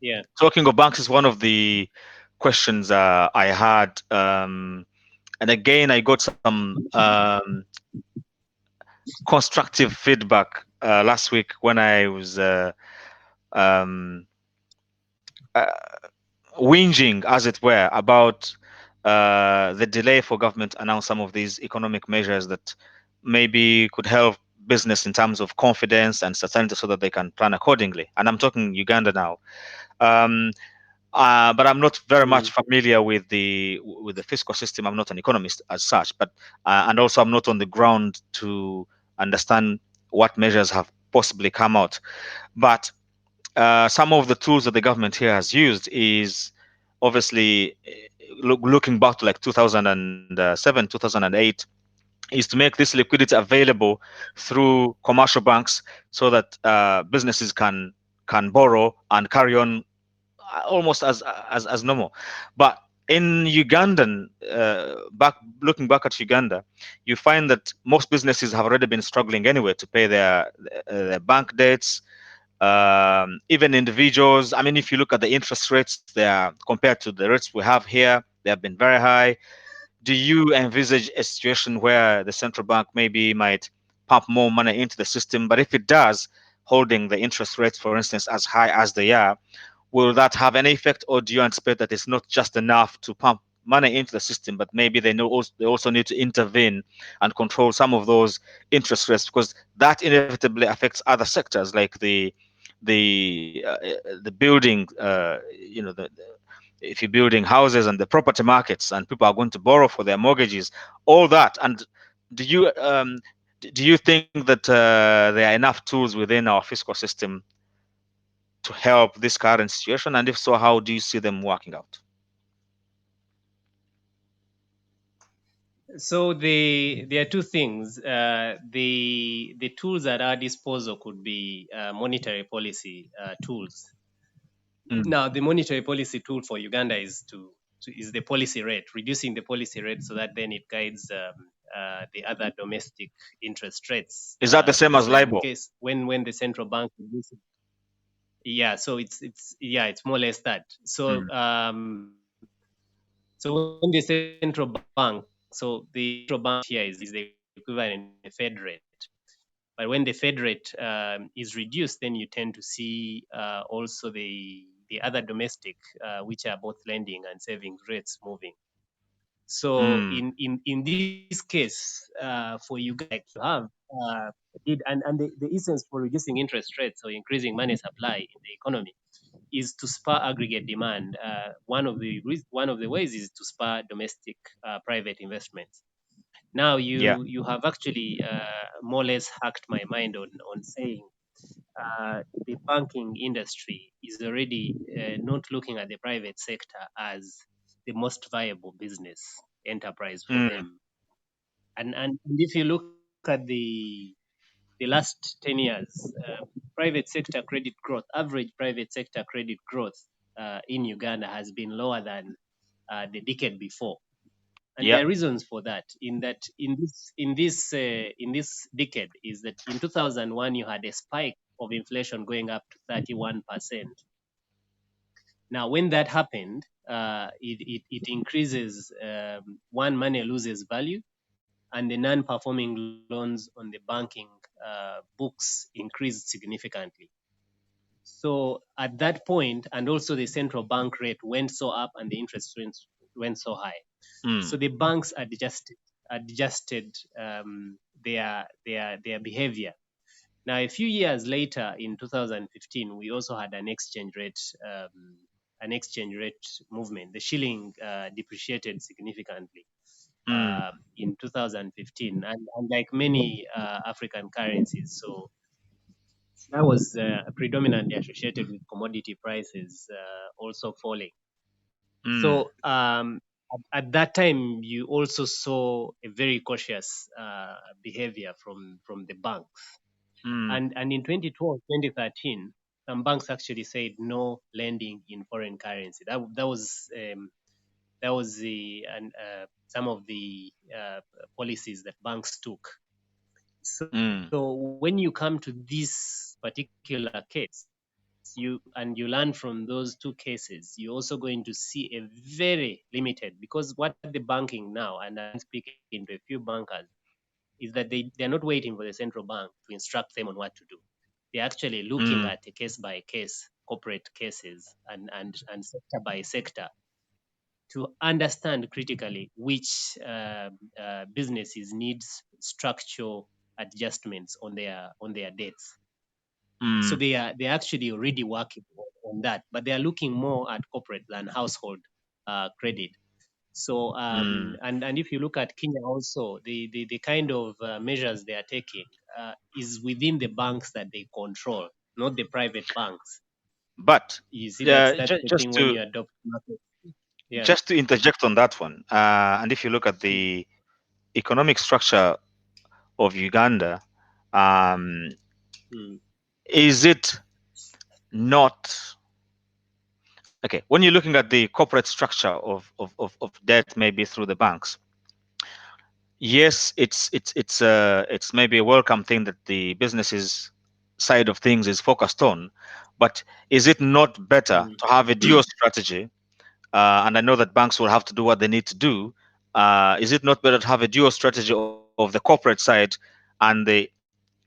Speaker 4: Yeah.
Speaker 1: is one of the questions I had, and again I got some constructive feedback last week when I was um, uh, whinging, as it were, about the delay for government to announce some of these economic measures that maybe could help business in terms of confidence and certainty so that they can plan accordingly. And I'm talking Uganda now. Um, but I'm not very much
Speaker 4: Mm.
Speaker 1: familiar with the fiscal system. I'm not an economist as such, but and also I'm not on the ground to understand what measures have possibly come out. But some of the tools that the government here has used is obviously looking back to like 2007, 2008, is to make this liquidity available through commercial banks so that businesses can borrow and carry on almost as normal. But in Ugandan, back looking back at Uganda, you find that most businesses have already been struggling anyway to pay their bank debts. Even individuals. I mean, if you look at the interest rates, they are compared to the rates we have here, they have been very high. Do you envisage a situation where the central bank maybe might pump more money into the system? But if it does, holding the interest rates, for instance, as high as they are, will that have any effect, or do you anticipate that it's not just enough to pump money into the system, but maybe they also need to intervene and control some of those interest rates, because that inevitably affects other sectors like the building, if you're building houses and the property markets, and people are going to borrow for their mortgages, all that. And do you do you think that there are enough tools within our fiscal system to help this current situation? And if so, how do you see them working out?
Speaker 4: So there are two things. The tools at our disposal could be monetary policy tools.
Speaker 1: Mm.
Speaker 4: Now, the monetary policy tool for Uganda is the policy rate, reducing the policy rate so that then it guides the other domestic interest rates.
Speaker 1: Is that the same as
Speaker 4: So in
Speaker 1: LIBOR?
Speaker 4: case when the central bank reduces, yeah, so it's more or less that. So
Speaker 1: Mm.
Speaker 4: so when the central bank, so the central bank here is the equivalent of the Fed rate. But when the Fed rate is reduced, then you tend to see also the other domestic, which are both lending and savings rates moving. So
Speaker 1: Mm.
Speaker 4: in this case, for you guys to have and the essence for reducing interest rates or increasing money supply in the economy is to spur aggregate demand. One of the ways is to spur domestic private investments. Now
Speaker 1: Yeah.
Speaker 4: you have actually more or less hacked my mind on saying the banking industry is already not looking at the private sector as the most viable business enterprise for
Speaker 1: Mm.
Speaker 4: them. And if you look at the last 10 years, private sector credit growth, average private sector credit growth in Uganda has been lower than the decade before. And
Speaker 1: Yeah.
Speaker 4: there are reasons for that. In this decade, is that in 2001 you had a spike of inflation going up to 31%. Now, when that happened, it increases. One, money loses value, and the non-performing loans on the banking books increased significantly. So at that point, and also the central bank rate went so up and the interest rates went so high. So the banks adjusted their behavior. Now, a few years later, in 2015, we also had an exchange rate movement. The shilling depreciated significantly in 2015, and like many African currencies. So that was predominantly associated with commodity prices also falling. So at that time, you also saw a very cautious behavior from the banks. And in 2012, 2013, some banks actually said no lending in foreign currency. That was some of the policies that banks took. So when you come to this particular case, you learn from those two cases, you're also going to see a very limited, because what the banking now, and I'm speaking to a few bankers, is that they're not waiting for the central bank to instruct them on what to do. They're actually looking at a case by case, corporate cases, and sector by sector, to understand critically which businesses needs structural adjustments on their debts. So they're actually already working on that, but they are looking more at corporate than household credit. So and if you look at Kenya also, the kind of measures they are taking is within the banks that they control, not the private banks.
Speaker 1: But
Speaker 4: You see, that's the
Speaker 1: just
Speaker 4: thing when
Speaker 1: to
Speaker 4: you adopt market. Yeah.
Speaker 1: just to interject on that one, and if you look at the economic structure of Uganda, um,
Speaker 4: Mm.
Speaker 1: is it not okay? When you're looking at the corporate structure of debt, maybe through the banks, yes, it's maybe a welcome thing that the businesses side of things is focused on, but is it not better
Speaker 4: Mm.
Speaker 1: to have a dual strategy? And I know that banks will have to do what they need to do. Is it not better to have a dual strategy of the corporate side and the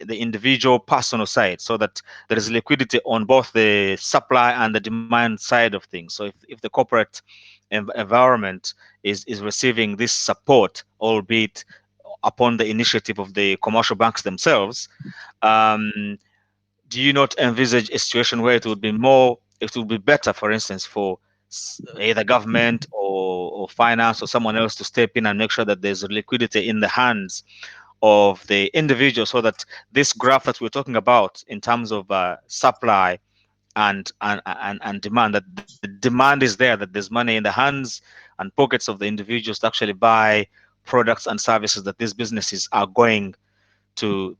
Speaker 1: individual personal side, so that there is liquidity on both the supply and the demand side of things? So if the corporate environment is receiving this support, albeit upon the initiative of the commercial banks themselves, um, do you not envisage a situation where it would be better, for instance, for either government or finance or someone else to step in and make sure that there's liquidity in the hands of the individual, so that this graph that we're talking about in terms of supply and demand, that the demand is there, that there's money in the hands and pockets of the individuals to actually buy products and services that these businesses are going to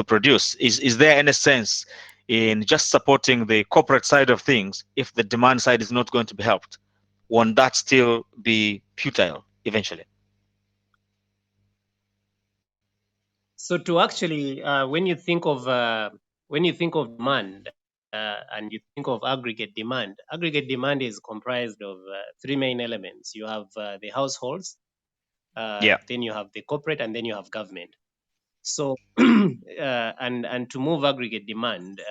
Speaker 1: produce. Is there any sense in just supporting the corporate side of things if the demand side is not going to be helped? Won't that still be futile eventually?
Speaker 4: So to actually, when you think of demand and you think of aggregate demand is comprised of three main elements. You have the households,
Speaker 1: Yeah.
Speaker 4: then you have the corporate, and then you have government. So and to move aggregate demand,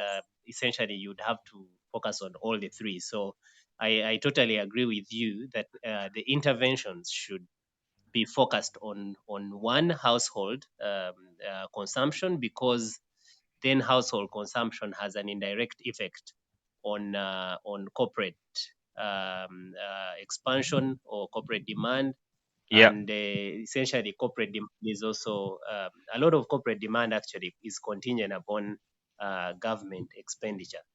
Speaker 4: essentially you'd have to focus on all the three. So I totally agree with you that the interventions should be focused on one household consumption, because then household consumption has an indirect effect on corporate expansion or corporate demand.
Speaker 1: Yeah.
Speaker 4: And essentially corporate demand is also a lot of corporate demand actually is contingent upon government expenditure.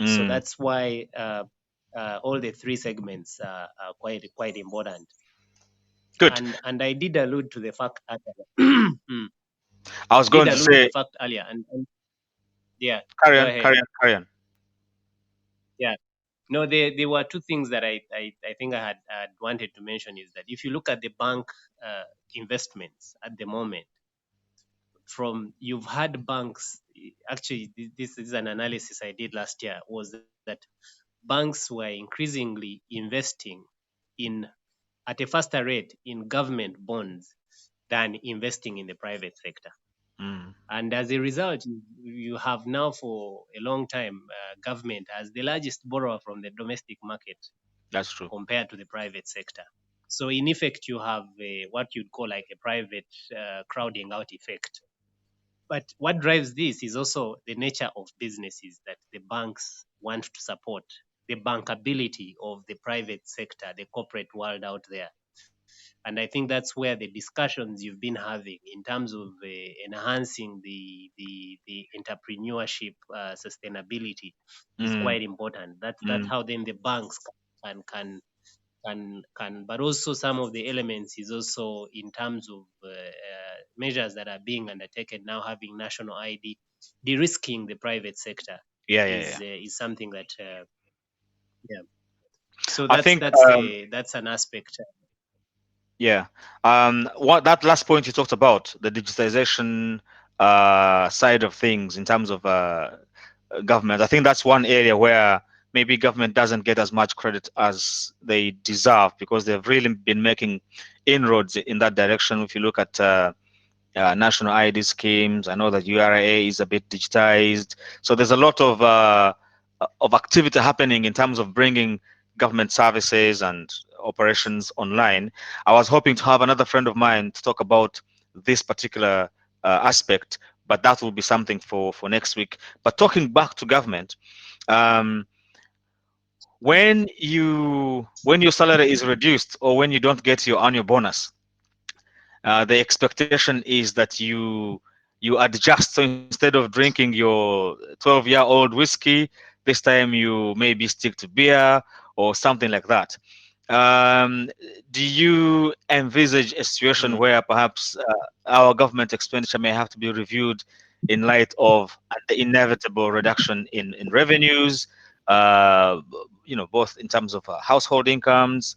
Speaker 4: So that's why all the three segments are quite important.
Speaker 1: Good.
Speaker 4: And I did allude to the fact earlier.
Speaker 1: I was
Speaker 4: Did
Speaker 1: going to
Speaker 4: allude to the
Speaker 1: say,
Speaker 4: fact earlier, and yeah,
Speaker 1: carry
Speaker 4: go
Speaker 1: on,
Speaker 4: ahead.
Speaker 1: carry on, carry on.
Speaker 4: Yeah, no, there were two things that I think I had wanted to mention, is that if you look at the bank investments at the moment, you've had banks, actually this is an analysis I did last year, was that banks were increasingly investing in at a faster rate in government bonds than investing in the private sector.
Speaker 1: Mm.
Speaker 4: And as a result, you have now for a long time, government as the largest borrower from the domestic market
Speaker 1: That's true.
Speaker 4: compared to the private sector. So in effect, you have what you'd call like a private crowding out effect. But what drives this is also the nature of businesses that the banks want to support, the bankability of the private sector, the corporate world out there. And I think that's where the discussions you've been having in terms of enhancing the entrepreneurship sustainability is
Speaker 1: Mm.
Speaker 4: quite important. That's
Speaker 1: Mm.
Speaker 4: how then the banks can, but also some of the elements is also in terms of measures that are being undertaken now, having national ID, de-risking the private sector
Speaker 1: Yeah, yeah, yeah.
Speaker 4: is something that yeah. So
Speaker 1: I
Speaker 4: that's
Speaker 1: think
Speaker 4: that's a that's an aspect.
Speaker 1: yeah. What that last point you talked about, the digitization side of things in terms of government, I think that's one area where maybe government doesn't get as much credit as they deserve because they've really been making inroads in that direction. If you look at national ID schemes, I know that URA is a bit digitized, so there's a lot of activity happening in terms of bringing government services and operations online. I was hoping to have another friend of mine to talk about this particular aspect, but that will be something for next week. But talking back to government, um, when your salary is reduced or when you don't get your annual bonus, the expectation is that you adjust. So instead of drinking your 12-year-old whiskey, this time you maybe stick to beer or something like that. Um, do you envisage a situation
Speaker 4: Mm.
Speaker 1: where perhaps our government expenditure may have to be reviewed in light of the inevitable reduction in revenues, uh, both in terms of household incomes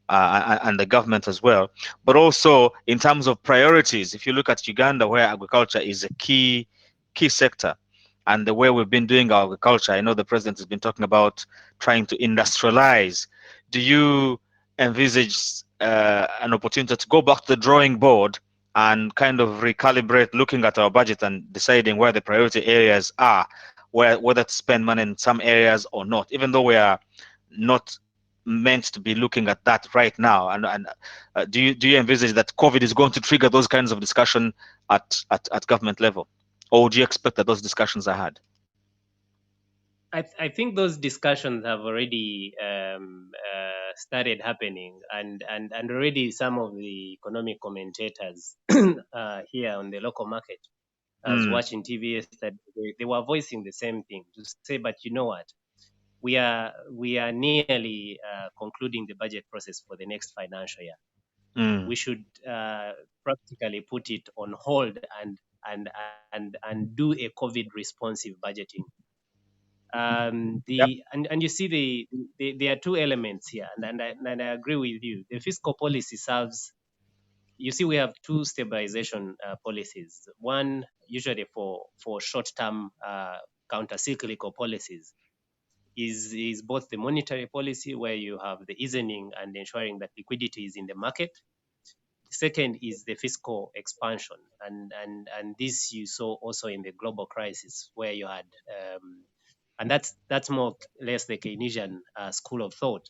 Speaker 1: and the government as well, but also in terms of priorities? If you look at Uganda, where agriculture is a key sector, and the way we've been doing our agriculture, I know the president has been talking about trying to industrialize. Do you envisage an opportunity to go back to the drawing board and kind of recalibrate, looking at our budget and deciding where the priority areas are, whether to spend money in some areas or not, even though we are not meant to be looking at that right now? And do you envisage that COVID is going to trigger those kinds of discussion at government level, or do you expect that those discussions are had?
Speaker 4: I think those discussions have already started happening, and already some of the economic commentators here on the local market, I was
Speaker 1: Mm,
Speaker 4: watching TV yesterday, they were voicing the same thing to say, but you know what? We are nearly concluding the budget process for the next financial year.
Speaker 1: mm,
Speaker 4: We should practically put it on hold and do a COVID responsive budgeting.
Speaker 1: yep.
Speaker 4: And you see there are two elements here, and I agree with you. The fiscal policy serves. You see, we have two stabilization policies. One usually for short term counter-cyclical policies is both the monetary policy, where you have the easing and ensuring that liquidity is in the market. The second is the fiscal expansion, and this you saw also in the global crisis, where you had and that's more or less the Keynesian school of thought,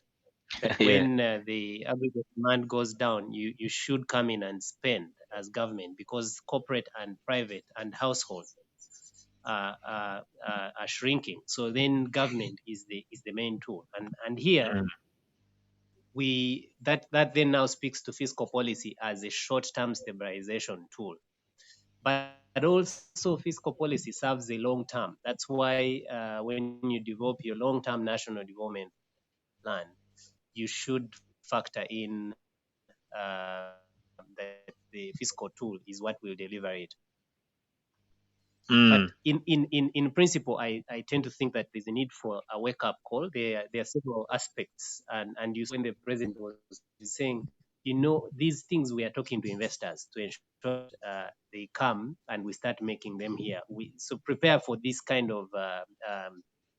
Speaker 4: that
Speaker 1: Yeah.
Speaker 4: when the aggregate demand goes down, you should come in and spend as government, because corporate and private and household are shrinking. So then government is the main tool, and here
Speaker 1: Mm,
Speaker 4: that then now speaks to fiscal policy as a short-term stabilization tool. But also fiscal policy serves a long term. That's why when you develop your long-term national development plan, you should factor in that the fiscal tool is what will deliver it. But
Speaker 1: mm,
Speaker 4: in principle, I tend to think that there's a need for a wake up call. There are several aspects, and you saw when the president was saying, these things we are talking to investors to ensure that they come and we start making them here. So prepare for this kind of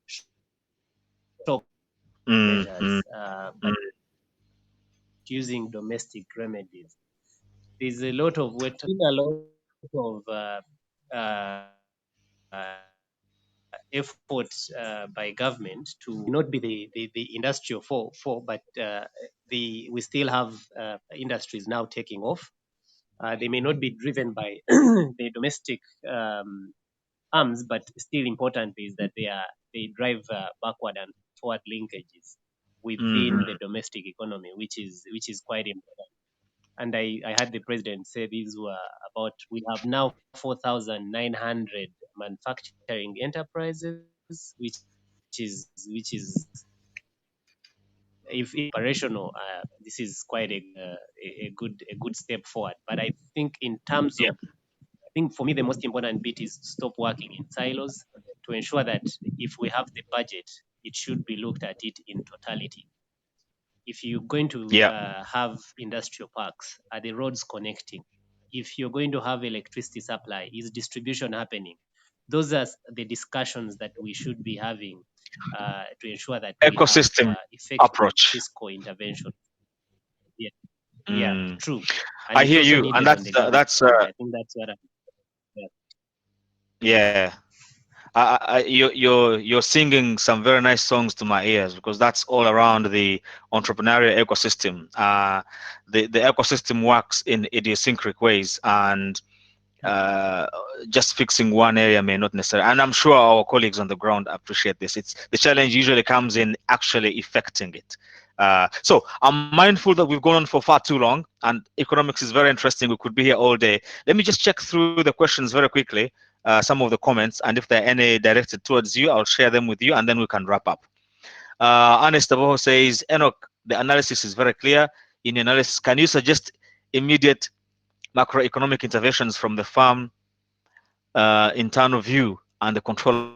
Speaker 4: shock
Speaker 1: mm,
Speaker 4: measures,
Speaker 1: mm,
Speaker 4: but
Speaker 1: mm.
Speaker 4: using domestic remedies. there's a lot of work, a lot of effort by government to not be the industrial for but we still have industries now taking off. They may not be driven by the domestic arms, but still important is that they drive backward and forward linkages within the domestic economy, which is quite important. And I heard the president say these were about, we have now 4,900 manufacturing enterprises, which is if operational, this is quite a good step forward. But I think in terms
Speaker 1: Yeah.
Speaker 4: of, I think for me the most important bit is to stop working in silos, to ensure that if we have the budget, it should be looked at it in totality. If you're going to
Speaker 1: Yeah.
Speaker 4: have industrial parks, are the roads connecting? If you're going to have electricity supply, is distribution happening? Those are the discussions that we should be having to ensure that we have
Speaker 1: Ecosystem
Speaker 4: effective
Speaker 1: approach.
Speaker 4: fiscal intervention. Yeah, yeah,
Speaker 1: Mm.
Speaker 4: true. And
Speaker 1: I
Speaker 4: it's
Speaker 1: hear
Speaker 4: also
Speaker 1: you, and
Speaker 4: needed on the government side. I think that's what I'm. Yeah.
Speaker 1: yeah. You're singing some very nice songs to my ears, because that's all around the entrepreneurial ecosystem. The ecosystem works in idiosyncratic ways, and uh, just fixing one area may not necessarily. And I'm sure our colleagues on the ground appreciate this. It's the challenge usually comes in actually effecting it. So I'm mindful that we've gone on for far too long, and economics is very interesting. We could be here all day. Let me just check through the questions very quickly, some of the comments, and if there are any directed towards you, I'll share them with you, and then we can wrap up. Ernest Abo says, Enoch, the analysis is very clear. In your analysis, can you suggest immediate macroeconomic interventions from the farm internal view and the controllers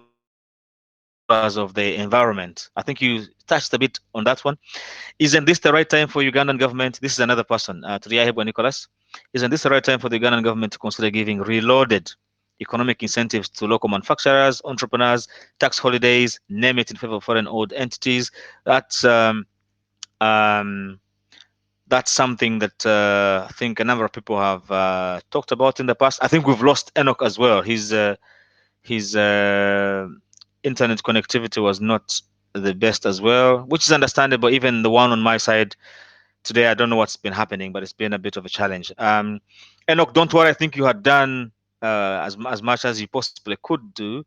Speaker 1: of the environment? I think you touched a bit on that one. Isn't this the right time for Ugandan government? This is another person, Triahe Nicholas. Isn't this the right time for the Ugandan government to consider giving reloaded economic incentives to local manufacturers, entrepreneurs, tax holidays, name it, in favor of foreign-owned entities? Um, that's something that I think a number of people have talked about in the past. I think we've lost Enoch as well. His internet connectivity was not the best as well, which is understandable. Even the one on my side today, I don't know what's been happening, but it's been a bit of a challenge. Enoch, don't worry. I think you had done as much as you possibly could do,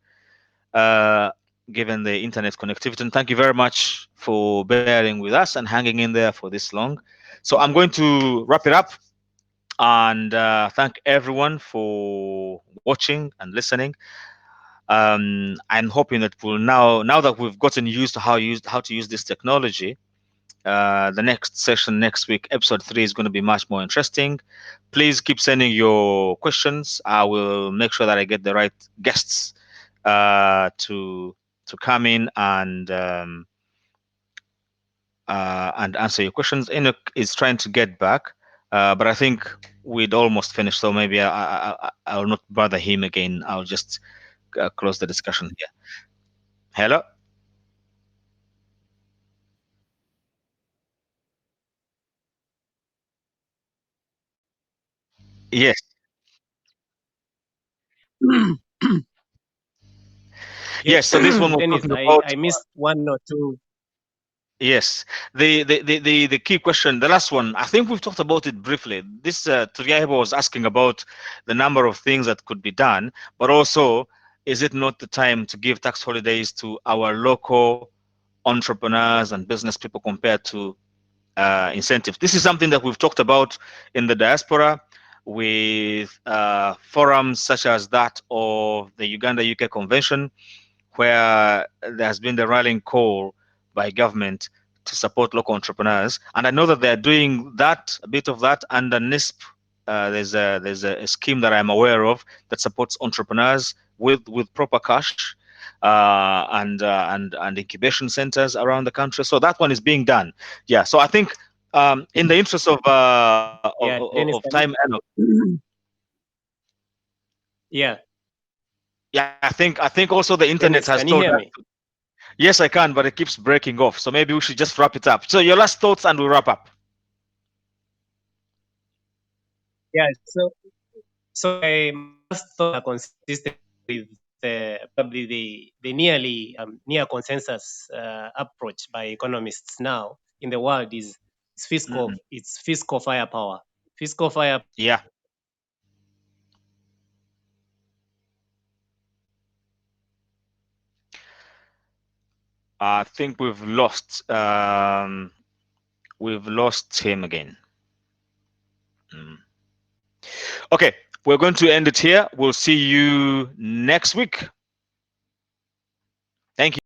Speaker 1: uh, given the internet connectivity. And thank you very much for bearing with us and hanging in there for this long. So I'm going to wrap it up, and thank everyone for watching and listening. I'm hoping that we'll now that we've gotten used to how to use this technology, the next session next week, episode 3, is going to be much more interesting. Please keep sending your questions. I will make sure that I get the right guests to come in and answer your questions. Enoch is trying to get back, but I think we'd almost finished, so maybe I'll not bother him again. I'll just close the discussion here. Hello? Yes.
Speaker 4: Yeah,
Speaker 1: Yes, so this one was
Speaker 4: Dennis,
Speaker 1: talking
Speaker 4: I,
Speaker 1: about.
Speaker 4: I missed one or two.
Speaker 1: Yes, the key question, the last one, I think we've talked about it briefly. This Turiaibo was asking about the number of things that could be done, but also, is it not the time to give tax holidays to our local entrepreneurs and business people compared to incentives? This is something that we've talked about in the diaspora with forums such as that of the Uganda UK Convention, where there has been the rallying call by government to support local entrepreneurs, and I know that they're doing that, a bit of that under NISP. There's a scheme that I'm aware of that supports entrepreneurs with proper cash, and incubation centers around the country. So that one is being done. Yeah. So I think, in the interest of
Speaker 4: Yeah, Dennis,
Speaker 1: time,
Speaker 4: yeah,
Speaker 1: yeah, I think also the internet
Speaker 4: Dennis,
Speaker 1: has
Speaker 4: can you
Speaker 1: told
Speaker 4: hear
Speaker 1: us.
Speaker 4: me?
Speaker 1: Yes, I can, but it keeps breaking off. So maybe we should just wrap it up. So your last thoughts, and we'll wrap up.
Speaker 4: Yeah. My first thoughts are consistent with probably the nearly near consensus approach by economists now in the world is
Speaker 1: Mhm.
Speaker 4: fiscal firepower. Fiscal fire.
Speaker 1: Yeah. I think we've lost him again. Mm. Okay, we're going to end it here. We'll see you next week. Thank you.